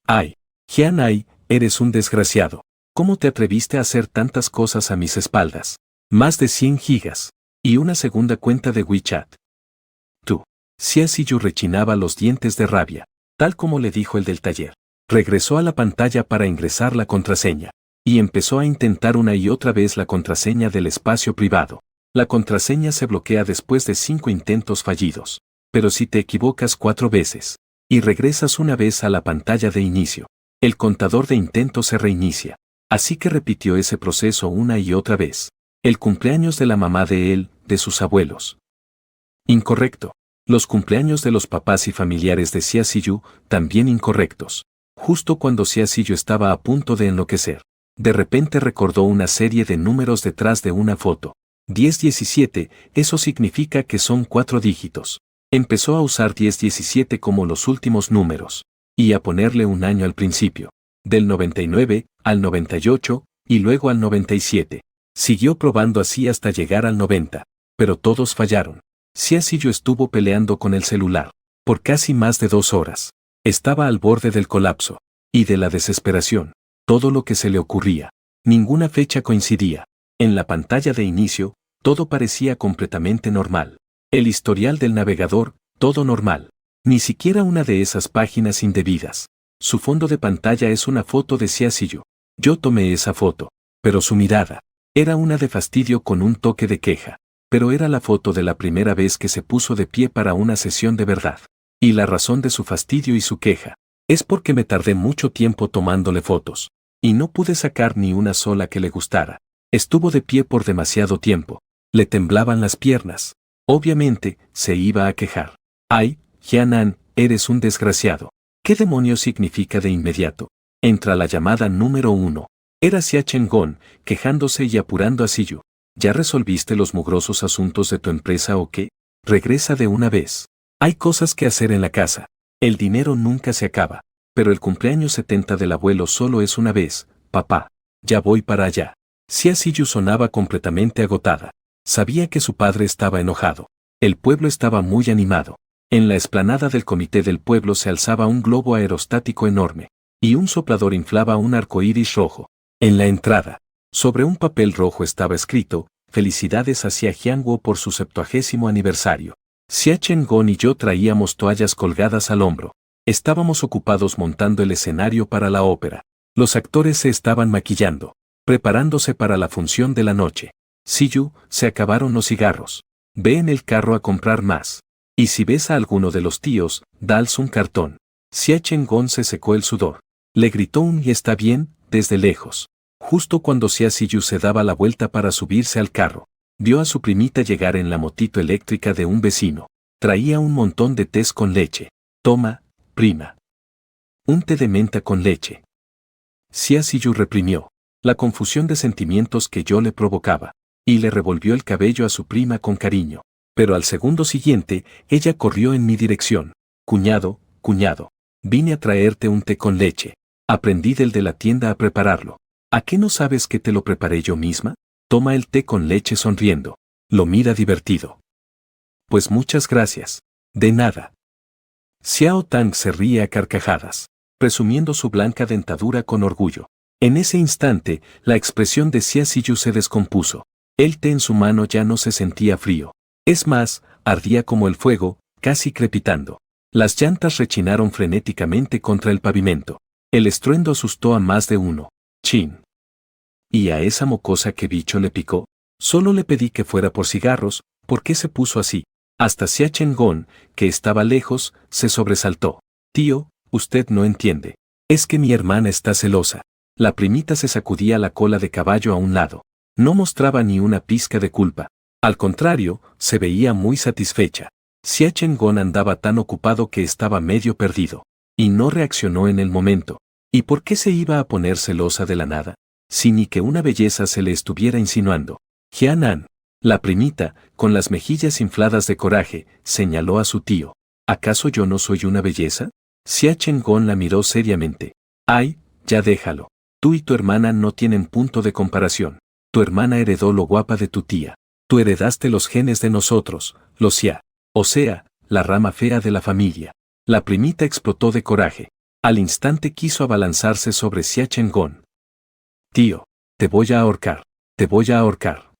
¡Ay! Jian Ai, eres un desgraciado. ¿Cómo te atreviste a hacer tantas cosas a mis espaldas? Más de 100 gigas. Y una segunda cuenta de WeChat. Tú. Xia Ziyu rechinaba los dientes de rabia, tal como le dijo el del taller. Regresó a la pantalla para ingresar la contraseña. Y empezó a intentar una y otra vez la contraseña del espacio privado. La contraseña se bloquea después de 5 intentos fallidos. Pero si te equivocas 4 veces, y regresas una vez a la pantalla de inicio, el contador de intentos se reinicia. Así que repitió ese proceso una y otra vez. El cumpleaños de la mamá de él, de sus abuelos. Incorrecto. Los cumpleaños de los papás y familiares de Xia Ziyu, también incorrectos. Justo cuando Xia Ziyu estaba a punto de enloquecer, de repente recordó una serie de números detrás de una foto. 1017, eso significa que son 4 dígitos. Empezó a usar 1017 como los últimos números, y a ponerle un año al principio. Del 99, al 98, y luego al 97. Siguió probando así hasta llegar al 90, pero todos fallaron. Xia Ziyu estuvo peleando con el celular, por casi más de 2 horas. Estaba al borde del colapso, y de la desesperación. Todo lo que se le ocurría. Ninguna fecha coincidía. En la pantalla de inicio, todo parecía completamente normal. El historial del navegador, todo normal. Ni siquiera una de esas páginas indebidas. Su fondo de pantalla es una foto de Xia Ziyu. Yo tomé esa foto, pero su mirada era una de fastidio con un toque de queja. Pero era la foto de la primera vez que se puso de pie para una sesión de verdad. Y la razón de su fastidio y su queja es porque me tardé mucho tiempo tomándole fotos. Y no pude sacar ni una sola que le gustara. Estuvo de pie por demasiado tiempo. Le temblaban las piernas. Obviamente, se iba a quejar. Ay, Jianan, eres un desgraciado. ¿Qué demonios significa de inmediato? Entra la llamada número 1. Era Xia Chengón, quejándose y apurando a Ziyu. ¿Ya resolviste los mugrosos asuntos de tu empresa o qué? Regresa de una vez. Hay cosas que hacer en la casa. El dinero nunca se acaba. Pero el cumpleaños 70 del abuelo solo es una vez, papá. Ya voy para allá. Xia Ziyu sonaba completamente agotada. Sabía que su padre estaba enojado. El pueblo estaba muy animado. En la explanada del comité del pueblo se alzaba un globo aerostático enorme. Y un soplador inflaba un arcoíris rojo. En la entrada, sobre un papel rojo estaba escrito: felicidades a Xia Jianguo por su 70º aniversario. Xia Chengón y yo traíamos toallas colgadas al hombro. Estábamos ocupados montando el escenario para la ópera. Los actores se estaban maquillando, preparándose para la función de la noche. Ziyu, se acabaron los cigarros. Ve en el carro a comprar más. Y si ves a alguno de los tíos, dales un cartón. Xia Chengón se secó el sudor. Le gritó un "y está bien", desde lejos. Justo cuando Xia Ziyu se daba la vuelta para subirse al carro, vio a su primita llegar en la motito eléctrica de un vecino. Traía un montón de tés con leche. Toma, prima. Un té de menta con leche. Xia Ziyu reprimió la confusión de sentimientos que yo le provocaba, y le revolvió el cabello a su prima con cariño. Pero al segundo siguiente, ella corrió en mi dirección. Cuñado, cuñado, vine a traerte un té con leche. Aprendí del de la tienda a prepararlo. ¿A qué no sabes que te lo preparé yo misma? Toma el té con leche sonriendo. Lo mira divertido. Pues muchas gracias. De nada. Xiao Tang se ríe a carcajadas, presumiendo su blanca dentadura con orgullo. En ese instante, la expresión de Xia Ziyu se descompuso. El té en su mano ya no se sentía frío. Es más, ardía como el fuego, casi crepitando. Las llantas rechinaron frenéticamente contra el pavimento. El estruendo asustó a más de uno. Chin. ¿Y a esa mocosa qué bicho le picó? Solo le pedí que fuera por cigarros. ¿Por qué se puso así? Hasta Xia Chengón, que estaba lejos, se sobresaltó. Tío, usted no entiende. Es que mi hermana está celosa. La primita se sacudía la cola de caballo a un lado. No mostraba ni una pizca de culpa. Al contrario, se veía muy satisfecha. Xia Chengón andaba tan ocupado que estaba medio perdido. Y no reaccionó en el momento. ¿Y por qué se iba a poner celosa de la nada? Si ni que una belleza se le estuviera insinuando. Jianan, la primita, con las mejillas infladas de coraje, señaló a su tío. ¿Acaso yo no soy una belleza? Xia Chengón la miró seriamente. Ay, ya déjalo. Tú y tu hermana no tienen punto de comparación. Tu hermana heredó lo guapa de tu tía. Tú heredaste los genes de nosotros, los Xia. O sea, la rama fea de la familia. La primita explotó de coraje. Al instante quiso abalanzarse sobre Xia Chengón. Tío, te voy a ahorcar. Te voy a ahorcar.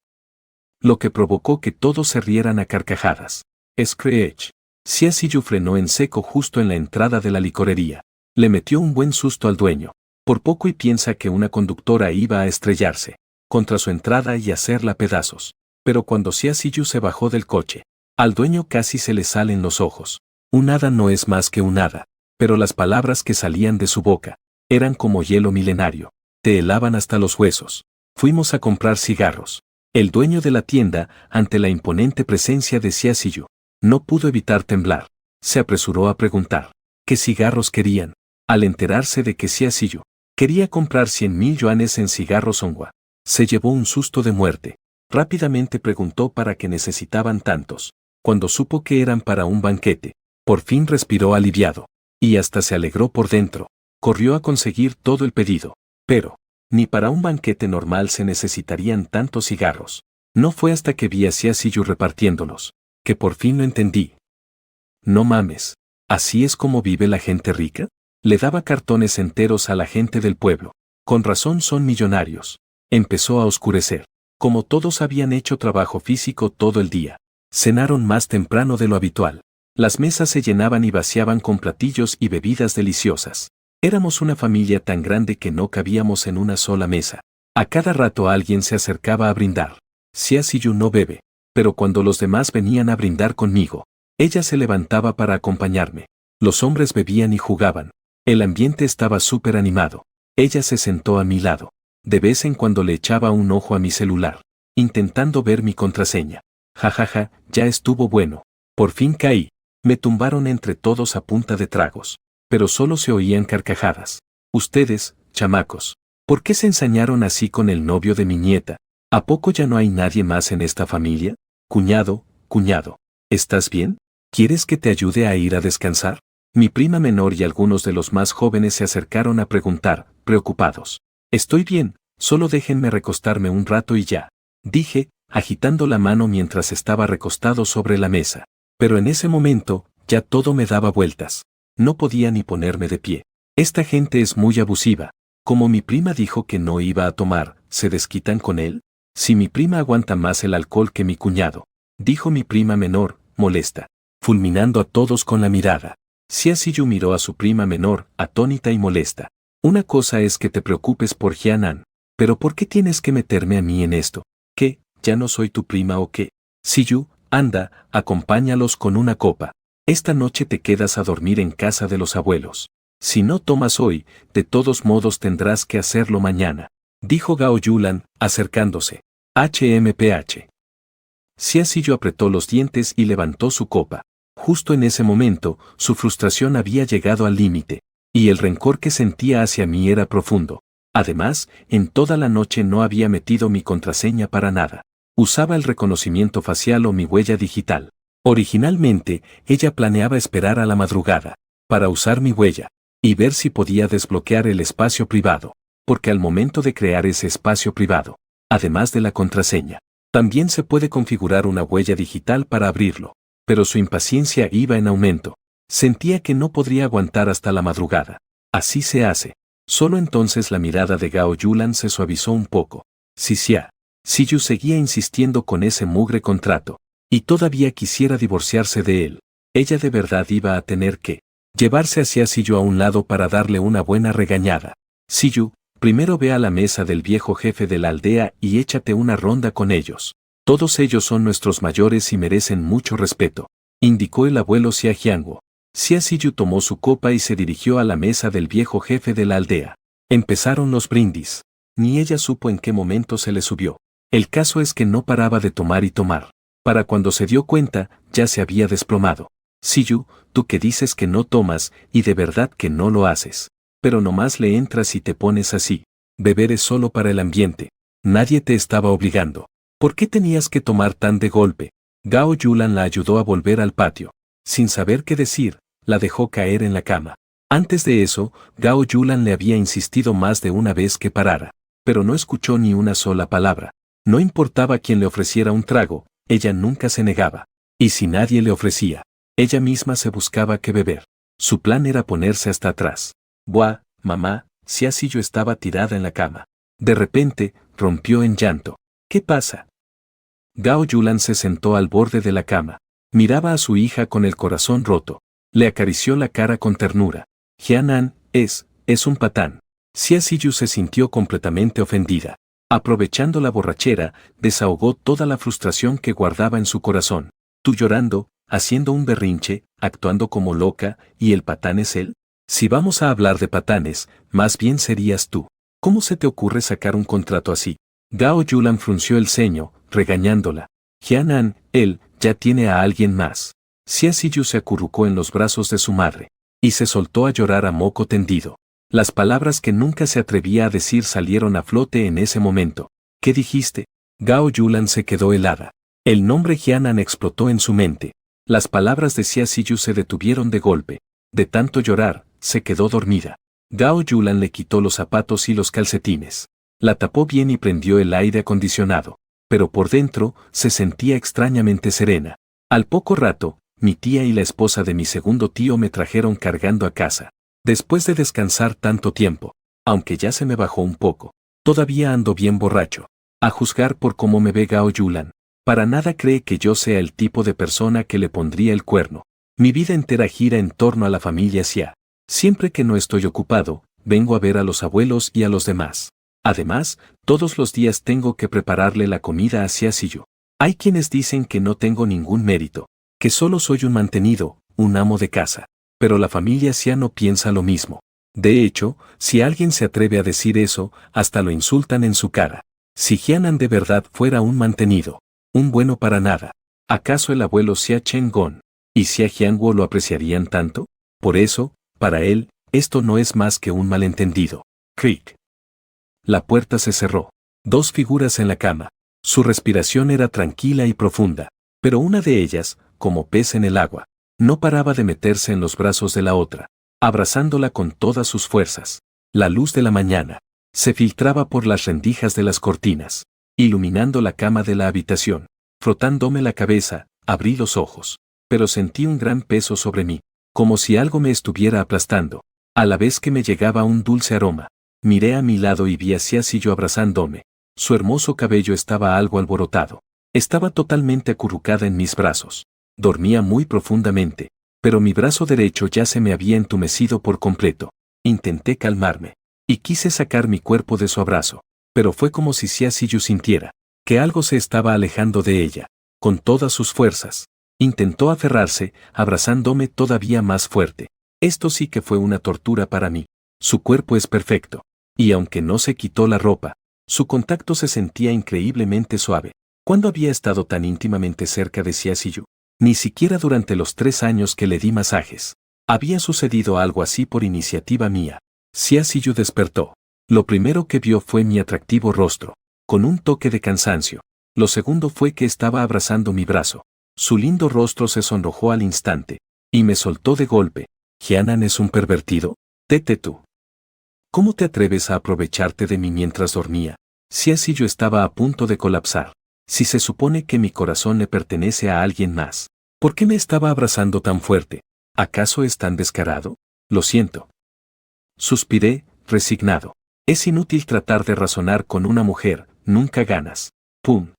Lo que provocó que todos se rieran a carcajadas. Screech. Xia Ziyu frenó en seco justo en la entrada de la licorería. Le metió un buen susto al dueño. Por poco y piensa que una conductora iba a estrellarse contra su entrada y hacerla pedazos. Pero cuando Xia Ziyu se bajó del coche, al dueño casi se le salen los ojos. Un hada no es más que un hada, pero las palabras que salían de su boca eran como hielo milenario. Te helaban hasta los huesos. Fuimos a comprar cigarros. El dueño de la tienda, ante la imponente presencia de Xia Ziyu, no pudo evitar temblar. Se apresuró a preguntar ¿qué cigarros querían? Al enterarse de que Xia Ziyu quería comprar 100.000 yuanes en cigarros Hongwa, se llevó un susto de muerte. Rápidamente preguntó para qué necesitaban tantos. Cuando supo que eran para un banquete, por fin respiró aliviado. Y hasta se alegró por dentro. Corrió a conseguir todo el pedido. Pero, ni para un banquete normal se necesitarían tantos cigarros. No fue hasta que vi a Xia Ziyu repartiéndolos, que por fin lo entendí. No mames, ¿así es como vive la gente rica? Le daba cartones enteros a la gente del pueblo. Con razón son millonarios. Empezó a oscurecer. Como todos habían hecho trabajo físico todo el día, cenaron más temprano de lo habitual. Las mesas se llenaban y vaciaban con platillos y bebidas deliciosas. Éramos una familia tan grande que no cabíamos en una sola mesa. A cada rato alguien se acercaba a brindar. Xia Ziyu no bebe, pero cuando los demás venían a brindar conmigo, ella se levantaba para acompañarme. Los hombres bebían y jugaban. El ambiente estaba súper animado. Ella se sentó a mi lado. De vez en cuando le echaba un ojo a mi celular, intentando ver mi contraseña. Jajaja, ya estuvo bueno. Por fin caí. Me tumbaron entre todos a punta de tragos. Pero solo se oían carcajadas. Ustedes, chamacos, ¿por qué se ensañaron así con el novio de mi nieta? ¿A poco ya no hay nadie más en esta familia? Cuñado, ¿estás bien? ¿Quieres que te ayude a ir a descansar? Mi prima menor y algunos de los más jóvenes se acercaron a preguntar, preocupados. Estoy bien, solo déjenme recostarme un rato y ya, dije, agitando la mano mientras estaba recostado sobre la mesa. Pero en ese momento, ya todo me daba vueltas. No podía ni ponerme de pie. Esta gente es muy abusiva. Como mi prima dijo que no iba a tomar, ¿se desquitan con él? Si mi prima aguanta más el alcohol que mi cuñado, dijo mi prima menor, molesta, fulminando a todos con la mirada. Xia Ziyu miró a su prima menor, atónita y molesta. Una cosa es que te preocupes por Jianan, pero ¿por qué tienes que meterme a mí en esto? ¿Qué, ya no soy tu prima o qué? Ziyu, anda, acompáñalos con una copa. Esta noche te quedas a dormir en casa de los abuelos. Si no tomas hoy, de todos modos tendrás que hacerlo mañana, dijo Gao Yulan, acercándose. HMPH. Xia Ziyu apretó los dientes y levantó su copa. Justo en ese momento, su frustración había llegado al límite, y el rencor que sentía hacia mí era profundo. Además, en toda la noche no había metido mi contraseña para nada. Usaba el reconocimiento facial o mi huella digital. Originalmente, ella planeaba esperar a la madrugada, para usar mi huella, y ver si podía desbloquear el espacio privado, porque al momento de crear ese espacio privado, además de la contraseña, también se puede configurar una huella digital para abrirlo. Pero su impaciencia iba en aumento. Sentía que no podría aguantar hasta la madrugada. Así se hace. Solo entonces la mirada de Gao Yulan se suavizó un poco. Si Xia Ziyu seguía insistiendo con ese mugre contrato, y todavía quisiera divorciarse de él, ella de verdad iba a tener que llevarse a Xia Ziyu a un lado para darle una buena regañada. Ziyu, primero ve a la mesa del viejo jefe de la aldea y échate una ronda con ellos. Todos ellos son nuestros mayores y merecen mucho respeto, indicó el abuelo Xia Jiangwo. Xia Ziyu tomó su copa y se dirigió a la mesa del viejo jefe de la aldea. Empezaron los brindis. Ni ella supo en qué momento se le subió. El caso es que no paraba de tomar y tomar. Para cuando se dio cuenta, ya se había desplomado. Siyu, tú que dices que no tomas, y de verdad que no lo haces. Pero nomás le entras y te pones así. Beber es solo para el ambiente. Nadie te estaba obligando. ¿Por qué tenías que tomar tan de golpe? Gao Yulan la ayudó a volver al patio. Sin saber qué decir, la dejó caer en la cama. Antes de eso, Gao Yulan le había insistido más de una vez que parara, pero no escuchó ni una sola palabra. No importaba quién le ofreciera un trago, ella nunca se negaba. Y si nadie le ofrecía, ella misma se buscaba qué beber. Su plan era ponerse hasta atrás. Buah, mamá, si así yo estaba tirada en la cama. De repente, rompió en llanto. ¿Qué pasa? Gao Yulan se sentó al borde de la cama. Miraba a su hija con el corazón roto. Le acarició la cara con ternura. Jianan, es un patán. Xia Siyu se sintió completamente ofendida. Aprovechando la borrachera, desahogó toda la frustración que guardaba en su corazón. Tú llorando, haciendo un berrinche, actuando como loca, ¿y el patán es él? Si vamos a hablar de patanes, más bien serías tú. ¿Cómo se te ocurre sacar un contrato así? Gao Yulan frunció el ceño, regañándola. Jianan, él, ya tiene a alguien más. Xia Siyu se acurrucó en los brazos de su madre, y se soltó a llorar a moco tendido. Las palabras que nunca se atrevía a decir salieron a flote en ese momento. ¿Qué dijiste? Gao Yulan se quedó helada. El nombre Jianan explotó en su mente. Las palabras de Xia Siyu se detuvieron de golpe. De tanto llorar, se quedó dormida. Gao Yulan le quitó los zapatos y los calcetines. La tapó bien y prendió el aire acondicionado. Pero por dentro, se sentía extrañamente serena. Al poco rato, mi tía y la esposa de mi segundo tío me trajeron cargando a casa. Después de descansar tanto tiempo, aunque ya se me bajó un poco, todavía ando bien borracho. A juzgar por cómo me ve Gao Yulan, para nada cree que yo sea el tipo de persona que le pondría el cuerno. Mi vida entera gira en torno a la familia Xia. Siempre que no estoy ocupado, vengo a ver a los abuelos y a los demás. Además, todos los días tengo que prepararle la comida a Xia Siyu. Hay quienes dicen que no tengo ningún mérito, que solo soy un mantenido, un amo de casa. Pero la familia Xia no piensa lo mismo. De hecho, si alguien se atreve a decir eso, hasta lo insultan en su cara. Si Jianan de verdad fuera un mantenido, un bueno para nada, ¿acaso el abuelo Xia Chengong y Xia Jianguo lo apreciarían tanto? Por eso, para él, esto no es más que un malentendido. Crick. La puerta se cerró. Dos figuras en la cama. Su respiración era tranquila y profunda, pero una de ellas, como pez en el agua, no paraba de meterse en los brazos de la otra, abrazándola con todas sus fuerzas. La luz de la mañana se filtraba por las rendijas de las cortinas, iluminando la cama de la habitación. Frotándome la cabeza, abrí los ojos, pero sentí un gran peso sobre mí, como si algo me estuviera aplastando, a la vez que me llegaba un dulce aroma. Miré a mi lado y vi a Xia Siyu abrazándome. Su hermoso cabello estaba algo alborotado. Estaba totalmente acurrucada en mis brazos. Dormía muy profundamente, pero mi brazo derecho ya se me había entumecido por completo. Intenté calmarme, y quise sacar mi cuerpo de su abrazo, pero fue como si Xia Siyu sintiera que algo se estaba alejando de ella, con todas sus fuerzas. Intentó aferrarse, abrazándome todavía más fuerte. Esto sí que fue una tortura para mí. Su cuerpo es perfecto, y aunque no se quitó la ropa, su contacto se sentía increíblemente suave. ¿Cuándo había estado tan íntimamente cerca de Xia Siyu? Ni siquiera durante los 3 años que le di masajes. Había sucedido algo así por iniciativa mía. Xia Siyu despertó. Lo primero que vio fue mi atractivo rostro, con un toque de cansancio. Lo segundo fue que estaba abrazando mi brazo. Su lindo rostro se sonrojó al instante, y me soltó de golpe. ¿Jianan es un pervertido? Tete tú. ¿Cómo te atreves a aprovecharte de mí mientras dormía? Xia Siyu estaba a punto de colapsar. Si se supone que mi corazón le pertenece a alguien más, ¿por qué me estaba abrazando tan fuerte? ¿Acaso es tan descarado? Lo siento. Suspiré, resignado. Es inútil tratar de razonar con una mujer, nunca ganas. ¡Pum!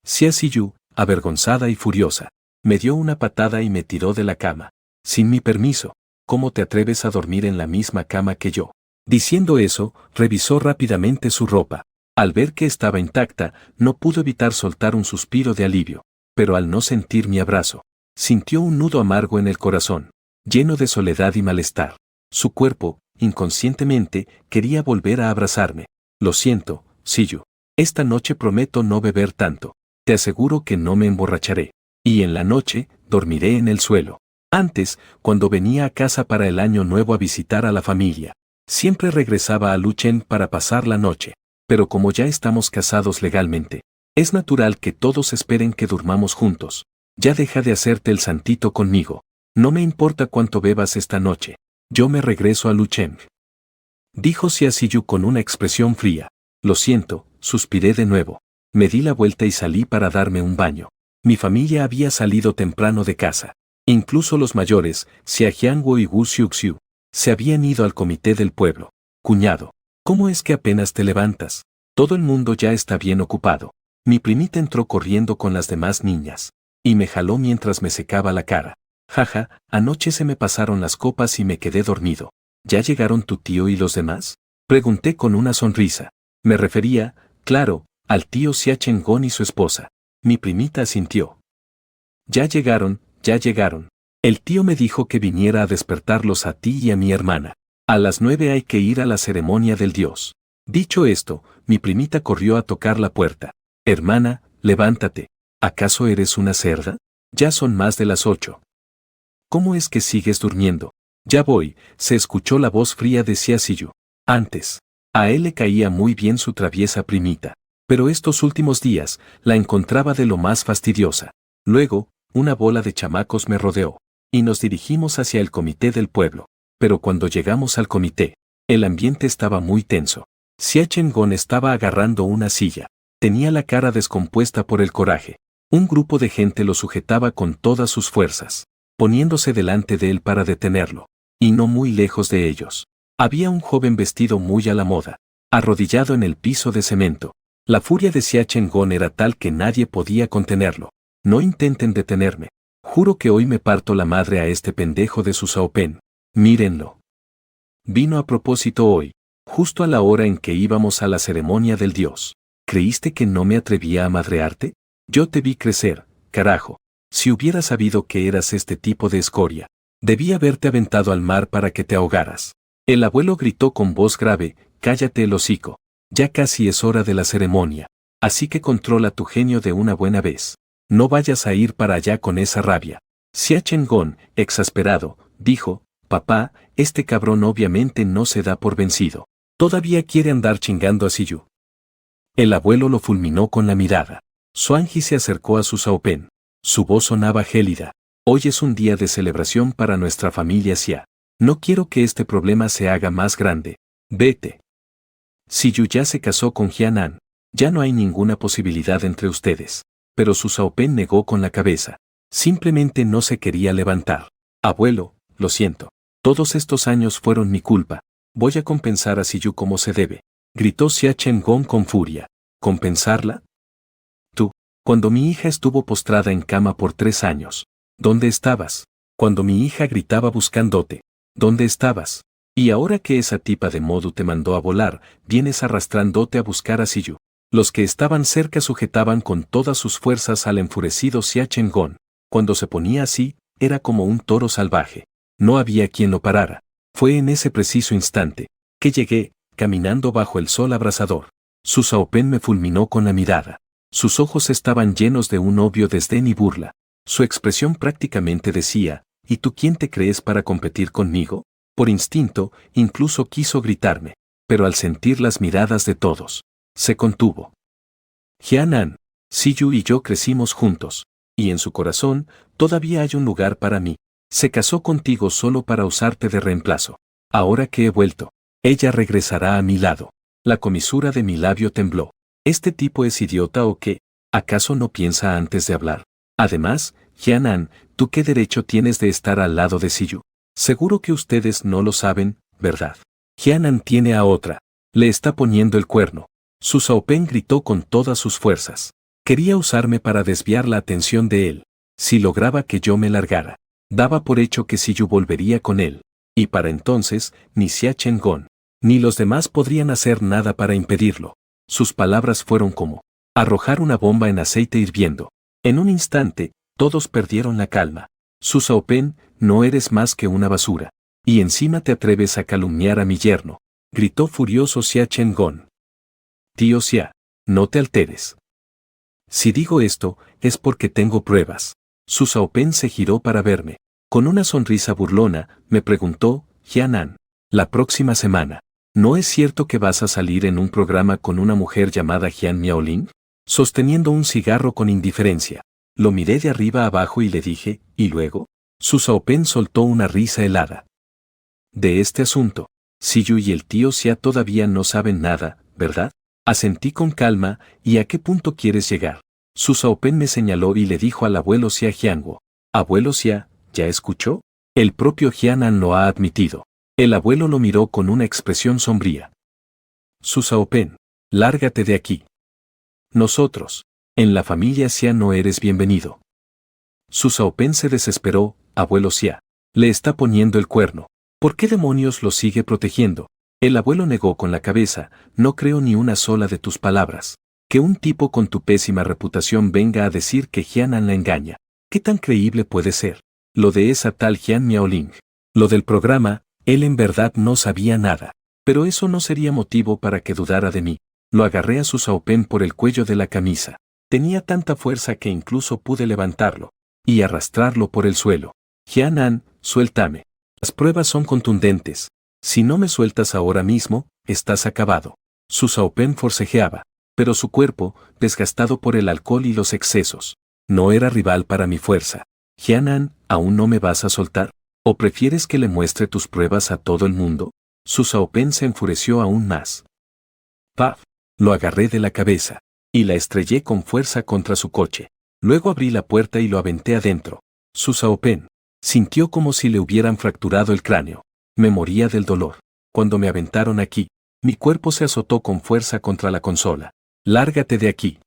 Xia Siyu, avergonzada y furiosa, me dio una patada y me tiró de la cama. Sin mi permiso, ¿cómo te atreves a dormir en la misma cama que yo? Diciendo eso, revisó rápidamente su ropa. Al ver que estaba intacta, no pudo evitar soltar un suspiro de alivio, pero al no sentir mi abrazo, sintió un nudo amargo en el corazón, lleno de soledad y malestar. Su cuerpo, inconscientemente, quería volver a abrazarme. Lo siento, Siyu. Esta noche prometo no beber tanto. Te aseguro que no me emborracharé. Y en la noche, dormiré en el suelo. Antes, cuando venía a casa para el año nuevo a visitar a la familia, siempre regresaba a Luchen para pasar la noche. Pero como ya estamos casados legalmente, es natural que todos esperen que durmamos juntos. Ya deja de hacerte el santito conmigo. No me importa cuánto bebas esta noche. Yo me regreso a Luchen. Dijo Xia Ziyu con una expresión fría. Lo siento, suspiré de nuevo. Me di la vuelta y salí para darme un baño. Mi familia había salido temprano de casa. Incluso los mayores, Xia Jiangwo y Wu Xiuxiu, se habían ido al comité del pueblo. Cuñado, ¿cómo es que apenas te levantas? Todo el mundo ya está bien ocupado. Mi primita entró corriendo con las demás niñas. Y me jaló mientras me secaba la cara. Jaja, anoche se me pasaron las copas y me quedé dormido. ¿Ya llegaron tu tío y los demás? Pregunté con una sonrisa. Me refería, claro, al tío Xia Chengón y su esposa. Mi primita asintió. Ya llegaron, ya llegaron. El tío me dijo que viniera a despertarlos a ti y a mi hermana. A las 9 hay que ir a la ceremonia del dios. Dicho esto, mi primita corrió a tocar la puerta. Hermana, levántate. ¿Acaso eres una cerda? Ya son más de las 8. ¿Cómo es que sigues durmiendo? Ya voy, se escuchó la voz fría de Xia Ziyu. Antes, a él le caía muy bien su traviesa primita, pero estos últimos días la encontraba de lo más fastidiosa. Luego, una bola de chamacos me rodeó, y nos dirigimos hacia el comité del pueblo. Pero cuando llegamos al comité, el ambiente estaba muy tenso. Xia Chengón estaba agarrando una silla. Tenía la cara descompuesta por el coraje. Un grupo de gente lo sujetaba con todas sus fuerzas, poniéndose delante de él para detenerlo. Y no muy lejos de ellos, había un joven vestido muy a la moda, arrodillado en el piso de cemento. La furia de Xia Chengón era tal que nadie podía contenerlo. No intenten detenerme. Juro que hoy me parto la madre a este pendejo de su Xiaopen. Mírenlo. Vino a propósito hoy, justo a la hora en que íbamos a la ceremonia del dios. ¿Creíste que no me atrevía a madrearte? Yo te vi crecer, carajo. Si hubiera sabido que eras este tipo de escoria, debí haberte aventado al mar para que te ahogaras. El abuelo gritó con voz grave, cállate el hocico. Ya casi es hora de la ceremonia, así que controla tu genio de una buena vez. No vayas a ir para allá con esa rabia. Xia Chengón, exasperado, dijo, papá, este cabrón obviamente no se da por vencido. Todavía quiere andar chingando a Ziyu. El abuelo lo fulminó con la mirada. Xuanji se acercó a su Xiaopen. Su voz sonaba gélida. Hoy es un día de celebración para nuestra familia Xia. No quiero que este problema se haga más grande. Vete. Ziyu ya se casó con Jianan. Ya no hay ninguna posibilidad entre ustedes. Pero su Xiaopen negó con la cabeza. Simplemente no se quería levantar. Abuelo, lo siento. Todos estos años fueron mi culpa. Voy a compensar a Ziyu como se debe. Gritó Xia Chengón con furia. ¿Compensarla? Tú, cuando mi hija estuvo postrada en cama por 3 años. ¿Dónde estabas? Cuando mi hija gritaba buscándote. ¿Dónde estabas? Y ahora que esa tipa de Modu te mandó a volar, vienes arrastrándote a buscar a Ziyu. Los que estaban cerca sujetaban con todas sus fuerzas al enfurecido Xia Chengón. Cuando se ponía así, era como un toro salvaje. No había quien lo parara. Fue en ese preciso instante que llegué, caminando bajo el sol abrasador. Su Xiaopen me fulminó con la mirada. Sus ojos estaban llenos de un obvio desdén y burla. Su expresión prácticamente decía, ¿y tú quién te crees para competir conmigo? Por instinto, incluso quiso gritarme, pero al sentir las miradas de todos, se contuvo. Jianan, Ziyu y yo crecimos juntos, y en su corazón, todavía hay un lugar para mí. Se casó contigo solo para usarte de reemplazo. Ahora que he vuelto, ella regresará a mi lado. La comisura de mi labio tembló. ¿Este tipo es idiota o qué? ¿Acaso no piensa antes de hablar? Además, Jianan, ¿tú qué derecho tienes de estar al lado de Ziyu? Seguro que ustedes no lo saben, ¿verdad? Jianan tiene a otra. Le está poniendo el cuerno. Su Xiaopen gritó con todas sus fuerzas. Quería usarme para desviar la atención de él. Si lograba que yo me largara, daba por hecho que Ziyu volvería con él. Y para entonces, ni Xia Chengón, ni los demás podrían hacer nada para impedirlo. Sus palabras fueron como arrojar una bomba en aceite hirviendo. En un instante, todos perdieron la calma. Su Xiaopen, no eres más que una basura. Y encima te atreves a calumniar a mi yerno. Gritó furioso Xia Chengón. Tío Xia, No te alteres. Si digo esto, es porque tengo pruebas. Su Pen se giró para verme. Con una sonrisa burlona, me preguntó, Jianan, la próxima semana, ¿no es cierto que vas a salir en un programa con una mujer llamada Jian Miaoling? Sosteniendo un cigarro con indiferencia. Lo miré de arriba abajo y le dije, ¿y luego? Su Pen soltó una risa helada. De este asunto, Siyu y el tío Xia todavía no saben nada, ¿verdad? Asentí con calma, ¿y a qué punto quieres llegar? Su Pen me señaló y le dijo al abuelo Xia Jianguo. Abuelo Xia, ¿ya escuchó? El propio Jianan lo ha admitido. El abuelo lo miró con una expresión sombría. Su Pen, lárgate de aquí. Nosotros, en la familia Xia no eres bienvenido. Su Pen se desesperó, abuelo Xia. Le está poniendo el cuerno. ¿Por qué demonios lo sigue protegiendo? El abuelo negó con la cabeza, no creo ni una sola de tus palabras. Que un tipo con tu pésima reputación venga a decir que Jianan la engaña. ¿Qué tan creíble puede ser? Lo de esa tal Jian Miaoling. Lo del programa, él en verdad no sabía nada. Pero eso no sería motivo para que dudara de mí. Lo agarré a su Pen por el cuello de la camisa. Tenía tanta fuerza que incluso pude levantarlo y arrastrarlo por el suelo. Jianan, suéltame. Las pruebas son contundentes. Si no me sueltas ahora mismo, estás acabado. Su Pen forcejeaba, pero su cuerpo, desgastado por el alcohol y los excesos, no era rival para mi fuerza. Jianan, ¿aún no me vas a soltar? ¿O prefieres que le muestre tus pruebas a todo el mundo? Su Pen se enfureció aún más. ¡Paf! Lo agarré de la cabeza y la estrellé con fuerza contra su coche. Luego abrí la puerta y lo aventé adentro. Su Pen sintió como si le hubieran fracturado el cráneo. Me moría del dolor. Cuando me aventaron aquí, mi cuerpo se azotó con fuerza contra la consola. Lárgate de aquí.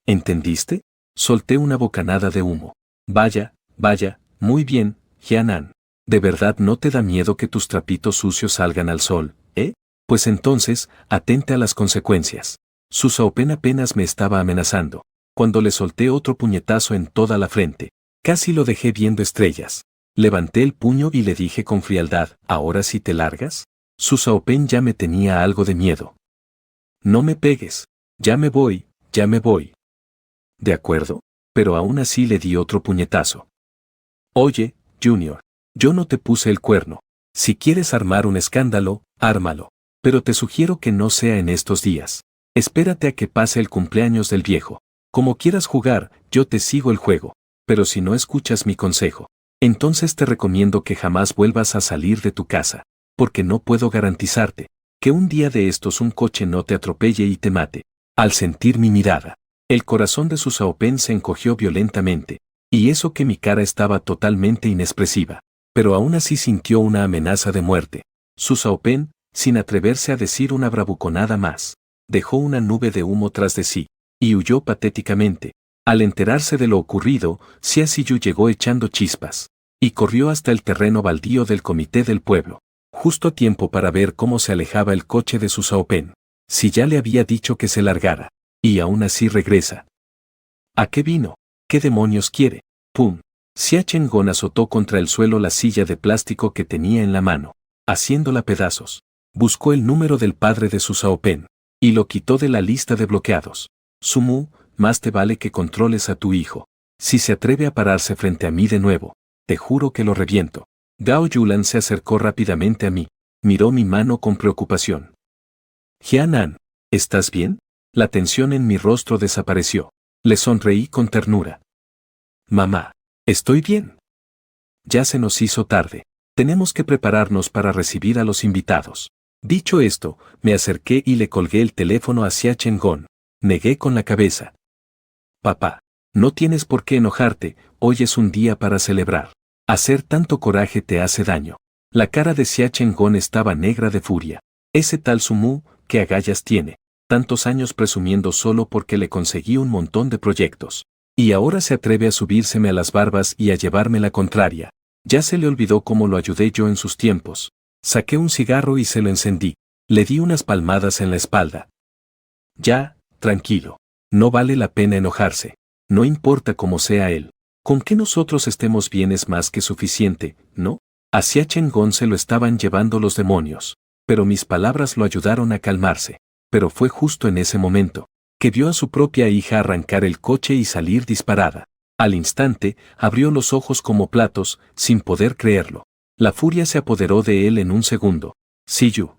¿Entendiste? Solté una bocanada de humo. Vaya, vaya, muy bien, Jianan. ¿De verdad no te da miedo que tus trapitos sucios salgan al sol, eh? Pues entonces, atente a las consecuencias. Su Pen apenas me estaba amenazando, cuando le solté otro puñetazo en toda la frente. Casi lo dejé viendo estrellas. Levanté el puño y le dije con frialdad, ¿ahora sí te largas? Su Pen ya me tenía algo de miedo. No me pegues. Ya me voy, ya me voy. De acuerdo, pero aún así le di otro puñetazo. Oye, Junior, yo no te puse el cuerno. Si quieres armar un escándalo, ármalo. Pero te sugiero que no sea en estos días. Espérate a que pase el cumpleaños del viejo. Como quieras jugar, yo te sigo el juego. Pero si no escuchas mi consejo, entonces te recomiendo que jamás vuelvas a salir de tu casa. Porque no puedo garantizarte que un día de estos un coche no te atropelle y te mate. Al sentir mi mirada, el corazón de su Pen se encogió violentamente. Y eso que mi cara estaba totalmente inexpresiva. Pero aún así sintió una amenaza de muerte. Su Pen, sin atreverse a decir una bravuconada más, dejó una nube de humo tras de sí, y huyó patéticamente. Al enterarse de lo ocurrido, Xia Siyu llegó echando chispas, y corrió hasta el terreno baldío del comité del pueblo, justo a tiempo para ver cómo se alejaba el coche de su Pen. Si ya le había dicho que se largara, y aún así regresa. ¿A qué vino? ¿Qué demonios quiere? ¡Pum! Xia Chengón azotó contra el suelo la silla de plástico que tenía en la mano, haciéndola pedazos. Buscó el número del padre de su Pen y lo quitó de la lista de bloqueados. Sumu, más te vale que controles a tu hijo. Si se atreve a pararse frente a mí de nuevo, te juro que lo reviento. Gao Yulan se acercó rápidamente a mí. Miró mi mano con preocupación. Jianan, ¿estás bien? La tensión en mi rostro desapareció. Le sonreí con ternura. Mamá, estoy bien. Ya se nos hizo tarde. Tenemos que prepararnos para recibir a los invitados. Dicho esto, me acerqué y le colgué el teléfono hacia Chengón. Negué con la cabeza. Papá, no tienes por qué enojarte, hoy es un día para celebrar. Hacer tanto coraje te hace daño. La cara de Xia Chengón estaba negra de furia. Ese tal Sumu, ¿qué agallas tiene? Tantos años presumiendo solo porque le conseguí un montón de proyectos. Y ahora se atreve a subírseme a las barbas y a llevarme la contraria. Ya se le olvidó cómo lo ayudé yo en sus tiempos. Saqué un cigarro y se lo encendí. Le di unas palmadas en la espalda. Ya, tranquilo. No vale la pena enojarse. No importa cómo sea él. Con que nosotros estemos bien es más que suficiente, ¿no? Hacia Chengón se lo estaban llevando los demonios. Pero mis palabras lo ayudaron a calmarse. Pero fue justo en ese momento que vio a su propia hija arrancar el coche y salir disparada. Al instante, abrió los ojos como platos, sin poder creerlo. La furia se apoderó de él en un segundo. Siyu.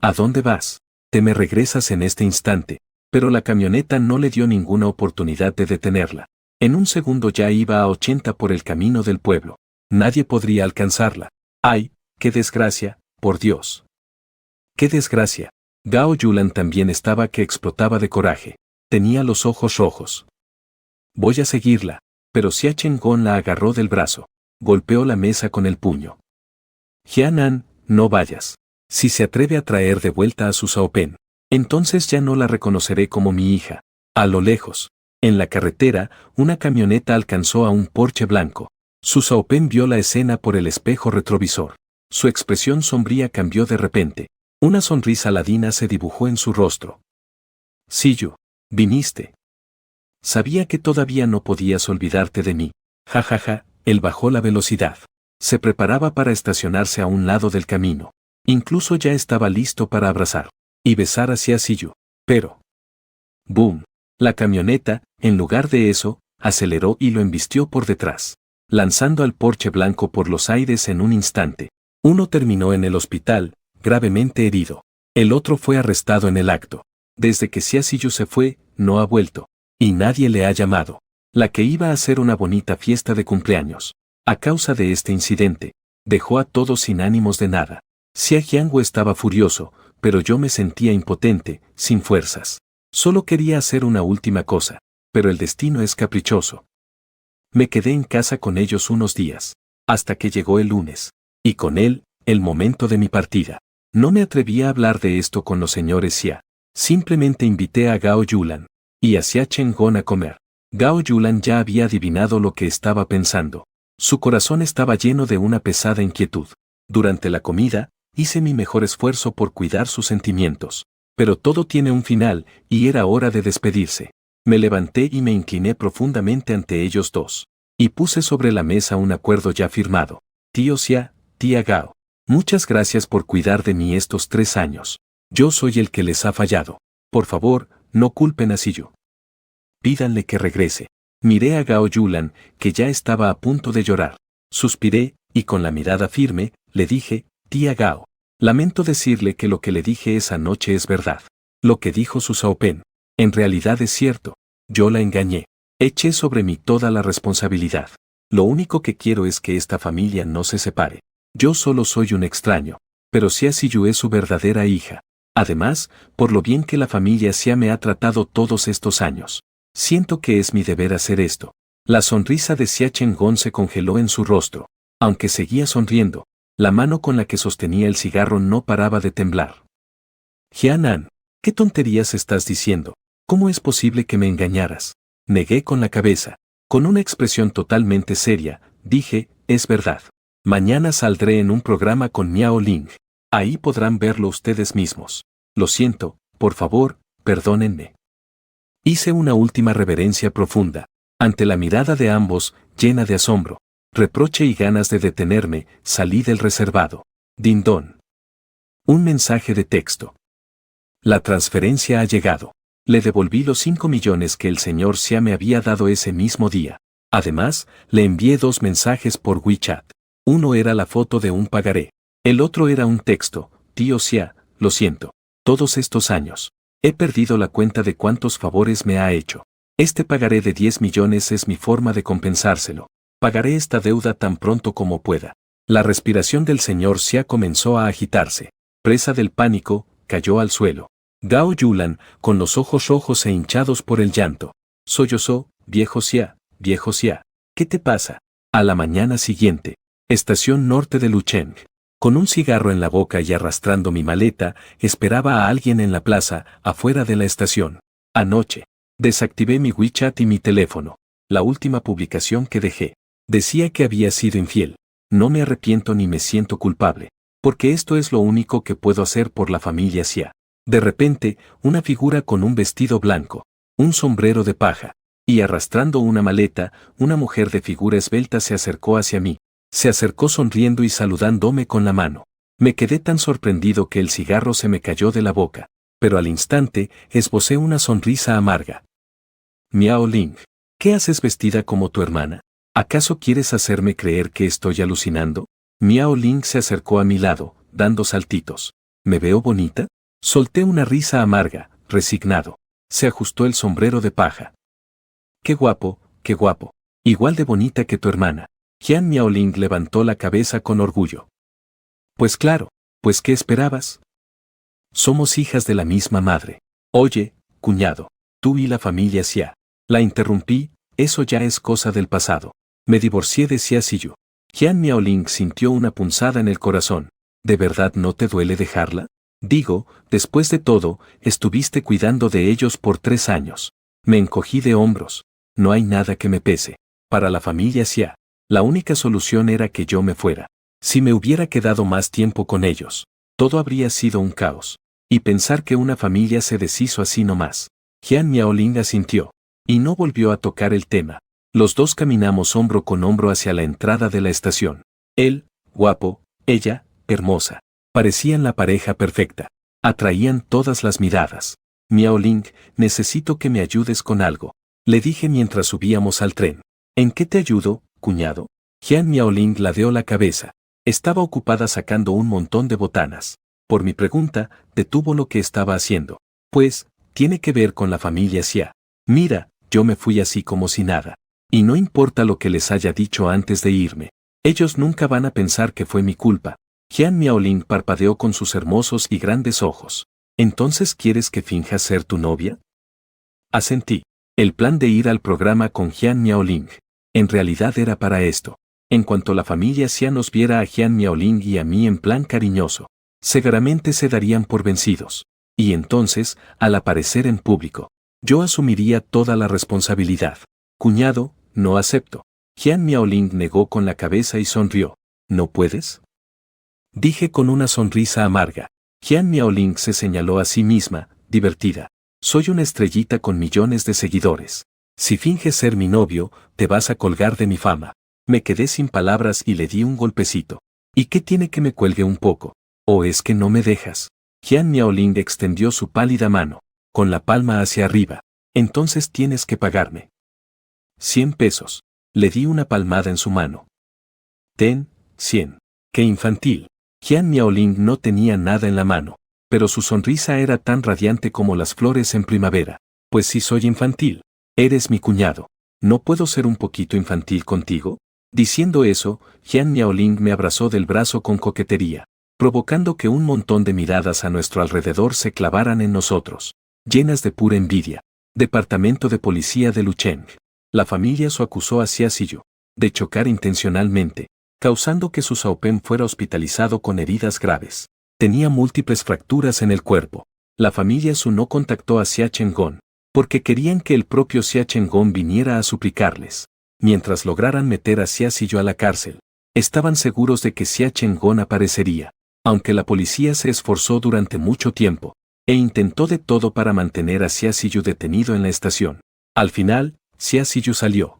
¿A dónde vas? Te me regresas en este instante. Pero la camioneta no le dio ninguna oportunidad de detenerla. En un segundo ya iba a 80 por el camino del pueblo. Nadie podría alcanzarla. ¡Ay, qué desgracia, por Dios! ¡Qué desgracia! Gao Yulan también estaba que explotaba de coraje. Tenía los ojos rojos. Voy a seguirla. Pero Xia Chengón la agarró del brazo. Golpeó la mesa con el puño. Jianan, no vayas. Si se atreve a traer de vuelta a su Saopen, entonces ya no la reconoceré como mi hija. A lo lejos, en la carretera, una camioneta alcanzó a un Porsche blanco. Su Saopen vio la escena por el espejo retrovisor. Su expresión sombría cambió de repente. Una sonrisa ladina se dibujó en su rostro. Siyu, viniste. Sabía que todavía no podías olvidarte de mí. Ja ja ja, él bajó la velocidad. Se preparaba para estacionarse a un lado del camino. Incluso ya estaba listo para abrazar y besar hacia Siyu. Pero... ¡boom! La camioneta, en lugar de eso, aceleró y lo embistió por detrás, lanzando al Porsche blanco por los aires en un instante. Uno terminó en el hospital, gravemente herido. El otro fue arrestado en el acto. Desde que Xia Siyu se fue, no ha vuelto. Y nadie le ha llamado. La que iba a hacer una bonita fiesta de cumpleaños. A causa de este incidente, dejó a todos sin ánimos de nada. Xia Jianghu estaba furioso, pero yo me sentía impotente, sin fuerzas. Solo quería hacer una última cosa, pero el destino es caprichoso. Me quedé en casa con ellos unos días, hasta que llegó el lunes, y con él, el momento de mi partida. No me atreví a hablar de esto con los señores Xia. Simplemente invité a Gao Yulan y a Xia Chengón a comer. Gao Yulan ya había adivinado lo que estaba pensando. Su corazón estaba lleno de una pesada inquietud. Durante la comida, hice mi mejor esfuerzo por cuidar sus sentimientos. Pero todo tiene un final, y era hora de despedirse. Me levanté y me incliné profundamente ante ellos dos. Y puse sobre la mesa un acuerdo ya firmado. Tío Xia, tía Gao, muchas gracias por cuidar de mí estos 3 años. Yo soy el que les ha fallado. Por favor, no culpen a Siyu. Pídanle que regrese. Miré a Gao Yulan, que ya estaba a punto de llorar. Suspiré, y con la mirada firme, le dije, tía Gao, lamento decirle que lo que le dije esa noche es verdad. Lo que dijo su Saopen, en realidad es cierto. Yo la engañé. Eché sobre mí toda la responsabilidad. Lo único que quiero es que esta familia no se separe. Yo solo soy un extraño. Pero Xia Siyu es su verdadera hija. Además, por lo bien que la familia Xia me ha tratado todos estos años. Siento que es mi deber hacer esto. La sonrisa de Xia Chengón se congeló en su rostro. Aunque seguía sonriendo, la mano con la que sostenía el cigarro no paraba de temblar. Jianan, ¿qué tonterías estás diciendo? ¿Cómo es posible que me engañaras? Negué con la cabeza. Con una expresión totalmente seria, dije, es verdad. Mañana saldré en un programa con Miao Ling. Ahí podrán verlo ustedes mismos. Lo siento, por favor, perdónenme. Hice una última reverencia profunda. Ante la mirada de ambos, llena de asombro, reproche y ganas de detenerme, salí del reservado. Dindón. Un mensaje de texto. La transferencia ha llegado. Le devolví los 5 millones que el señor Xia me había dado ese mismo día. Además, le envié 2 mensajes por WeChat. Uno era la foto de un pagaré. El otro era un texto. Tío Xia, lo siento. Todos estos años, he perdido la cuenta de cuántos favores me ha hecho. Este pagaré de 10 millones es mi forma de compensárselo. Pagaré esta deuda tan pronto como pueda. La respiración del señor Xia comenzó a agitarse. Presa del pánico, cayó al suelo. Gao Yulan, con los ojos rojos e hinchados por el llanto. Sollozó, viejo Xia, ¿qué te pasa? A la mañana siguiente, estación norte de Lucheng. Con un cigarro en la boca y arrastrando mi maleta, esperaba a alguien en la plaza, afuera de la estación. Anoche, desactivé mi WeChat y mi teléfono. La última publicación que dejé decía que había sido infiel. No me arrepiento ni me siento culpable, porque esto es lo único que puedo hacer por la familia Xia. De repente, una figura con un vestido blanco, un sombrero de paja, y arrastrando una maleta, una mujer de figura esbelta se acercó hacia mí. Se acercó sonriendo y saludándome con la mano. Me quedé tan sorprendido que el cigarro se me cayó de la boca. pero al instante esbocé una sonrisa amarga. Miao Ling, ¿qué haces vestida como tu hermana? ¿Acaso quieres hacerme creer que estoy alucinando? Miao Ling se acercó a mi lado, dando saltitos. ¿Me veo bonita? Solté una risa amarga, resignado. Se ajustó el sombrero de paja. Qué guapo, igual de bonita que tu hermana. Jian Miaoling levantó la cabeza con orgullo. Pues claro, pues ¿qué esperabas? Somos hijas de la misma madre. Oye, cuñado, tú y la familia Xia. La interrumpí, eso ya es cosa del pasado. Me divorcié de Xia Siyu. Jian Miaoling sintió una punzada en el corazón. ¿De verdad no te duele dejarla? Digo, después de todo, estuviste cuidando de ellos por 3 años. Me encogí de hombros. No hay nada que me pese. Para la familia Xia, la única solución era que yo me fuera. Si me hubiera quedado más tiempo con ellos, todo habría sido un caos. Y pensar que una familia se deshizo así nomás. Jian Miaoling asintió. Y no volvió a tocar el tema. Los dos caminamos hombro con hombro hacia la entrada de la estación. Él, guapo, ella, hermosa. Parecían la pareja perfecta. Atraían todas las miradas. Miaoling, necesito que me ayudes con algo. Le dije mientras subíamos al tren. ¿En qué te ayudo, cuñado? Jian Miaoling ladeó la cabeza. Estaba ocupada sacando un montón de botanas. Por mi pregunta, detuvo lo que estaba haciendo. Pues, tiene que ver con la familia Xia. Mira, yo me fui así como si nada. Y no importa lo que les haya dicho antes de irme. Ellos nunca van a pensar que fue mi culpa. Jian Miaoling parpadeó con sus hermosos y grandes ojos. ¿Entonces quieres que finja ser tu novia? Asentí. El plan de ir al programa con Jian Miaoling. En realidad era para esto. En cuanto la familia Xia nos viera a Jian Miaoling y a mí en plan cariñoso, seguramente se darían por vencidos. Y entonces, al aparecer en público, yo asumiría toda la responsabilidad. Cuñado, no acepto. Jian Miaoling negó con la cabeza y sonrió. ¿No puedes? Dije con una sonrisa amarga. Jian Miaoling se señaló a sí misma, divertida. Soy una estrellita con millones de seguidores. Si finges ser mi novio, te vas a colgar de mi fama. Me quedé sin palabras y le di un golpecito. ¿Y qué tiene que me cuelgue un poco? ¿O es que no me dejas? Jian Miaoling extendió su pálida mano, con la palma hacia arriba. Entonces tienes que pagarme. 100 pesos. Le di una palmada en su mano. Ten, 100. ¡Qué infantil! Jian Miaoling no tenía nada en la mano, pero su sonrisa era tan radiante como las flores en primavera. Pues sí soy infantil. Eres mi cuñado. ¿No puedo ser un poquito infantil contigo? Diciendo eso, Jian Miaoling me abrazó del brazo con coquetería, provocando que un montón de miradas a nuestro alrededor se clavaran en nosotros, llenas de pura envidia. Departamento de Policía de Lucheng. La familia Su acusó a Xia Siyu de chocar intencionalmente, causando que su Xiaopen fuera hospitalizado con heridas graves. Tenía múltiples fracturas en el cuerpo. La familia Su no contactó a Xia Chenggong, porque querían que el propio Xia Chenggong viniera a suplicarles. Mientras lograran meter a Xia Siyu a la cárcel, estaban seguros de que Xia Chenggong aparecería, aunque la policía se esforzó durante mucho tiempo, e intentó de todo para mantener a Xia Siyu detenido en la estación. Al final, Xia Siyu salió.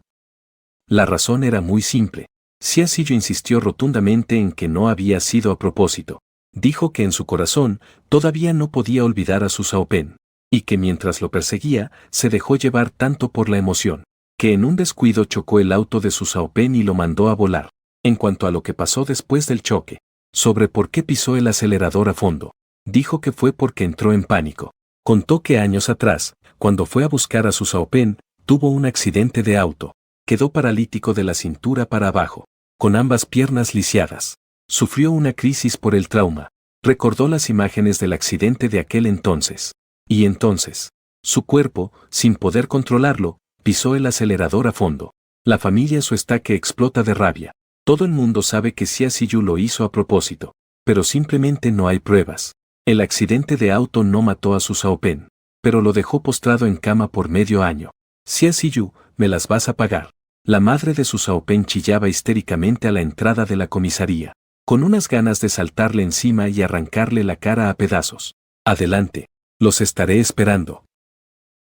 La razón era muy simple. Xia Siyu insistió rotundamente en que no había sido a propósito. Dijo que en su corazón todavía no podía olvidar a su Xiaopen, y que mientras lo perseguía, se dejó llevar tanto por la emoción, que en un descuido chocó el auto de su Xiaopen y lo mandó a volar. En cuanto a lo que pasó después del choque, sobre por qué pisó el acelerador a fondo, dijo que fue porque entró en pánico. Contó que años atrás, cuando fue a buscar a su Xiaopen, tuvo un accidente de auto. Quedó paralítico de la cintura para abajo, con ambas piernas lisiadas. Sufrió una crisis por el trauma. Recordó las imágenes del accidente de aquel entonces. Y entonces, su cuerpo, sin poder controlarlo, pisó el acelerador a fondo. La familia Su está que explota de rabia. Todo el mundo sabe que Xia Siyu lo hizo a propósito, pero simplemente no hay pruebas. El accidente de auto no mató a su Xiaopen, pero lo dejó postrado en cama por medio año. Xia Siyu, me las vas a pagar. La madre de su Xiaopen chillaba histéricamente a la entrada de la comisaría, con unas ganas de saltarle encima y arrancarle la cara a pedazos. Adelante, los estaré esperando.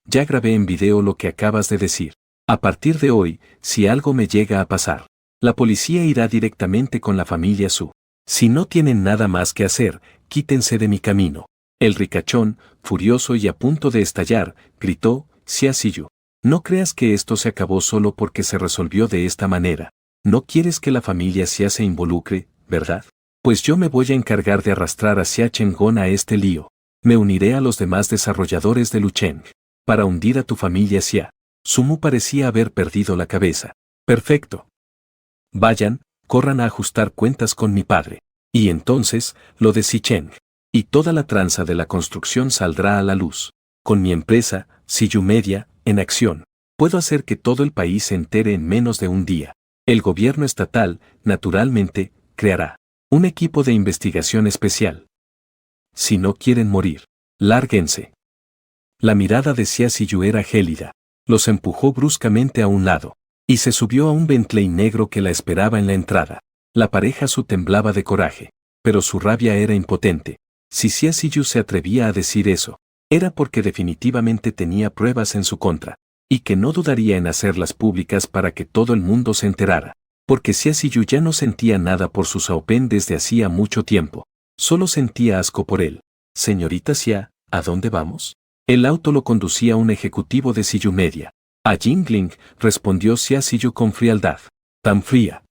Ya grabé en video lo que acabas de decir. A partir de hoy, si algo me llega a pasar, la policía irá directamente con la familia Su. Si no tienen nada más que hacer, quítense de mi camino. El ricachón, furioso y a punto de estallar, gritó, Xia Ziyu, no creas que esto se acabó solo porque se resolvió de esta manera. No quieres que la familia Xia se involucre, ¿verdad? Pues yo me voy a encargar de arrastrar a Xia Chenggong a este lío. Me uniré a los demás desarrolladores de Lucheng para hundir a tu familia Xia. Sumu parecía haber perdido la cabeza. Perfecto. Vayan, corran a ajustar cuentas con mi padre. Y entonces, lo de Xicheng. Y toda la tranza de la construcción saldrá a la luz. Con mi empresa, Ziyu Media, en acción, puedo hacer que todo el país se entere en menos de un día. El gobierno estatal, naturalmente, creará un equipo de investigación especial. Si no quieren morir, lárguense. La mirada de Xia Ziyu era gélida. Los empujó bruscamente a un lado, y se subió a un Bentley negro que la esperaba en la entrada. La pareja su temblaba de coraje, pero su rabia era impotente. Si Xia Ziyu se atrevía a decir eso, era porque definitivamente tenía pruebas en su contra, y que no dudaría en hacerlas públicas para que todo el mundo se enterara. Porque Xia Ziyu ya no sentía nada por su Xiaopen desde hacía mucho tiempo. Solo sentía asco por él. Señorita Xia, ¿a dónde vamos? El auto lo conducía un ejecutivo de Ziyu Media. A Yingling, respondió Xia Ziyu con frialdad. Tan fría.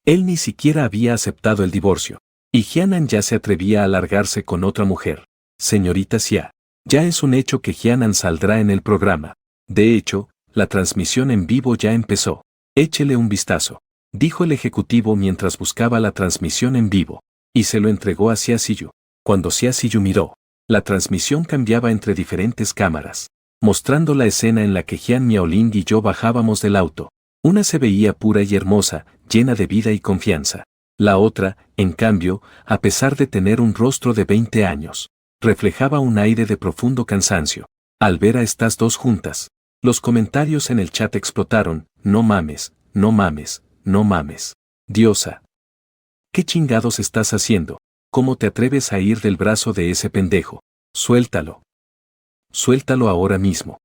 Él ni siquiera había aceptado el divorcio. Y Jianan ya se atrevía a largarse con otra mujer. Señorita Xia, ya es un hecho que Jianan saldrá en el programa. De hecho, la transmisión en vivo ya empezó. Échele un vistazo, dijo el ejecutivo mientras buscaba la transmisión en vivo, y se lo entregó a Xia Ziyu. Cuando Xia Ziyu miró, la transmisión cambiaba entre diferentes cámaras, mostrando la escena en la que Jian Miaoling y yo bajábamos del auto. Una se veía pura y hermosa, llena de vida y confianza. La otra, en cambio, a pesar de tener un rostro de 20 años, reflejaba un aire de profundo cansancio. Al ver a estas dos juntas, los comentarios en el chat explotaron. No mames, no mames, no mames. Diosa. ¿Qué chingados estás haciendo? ¿Cómo te atreves a ir del brazo de ese pendejo? Suéltalo. Suéltalo ahora mismo.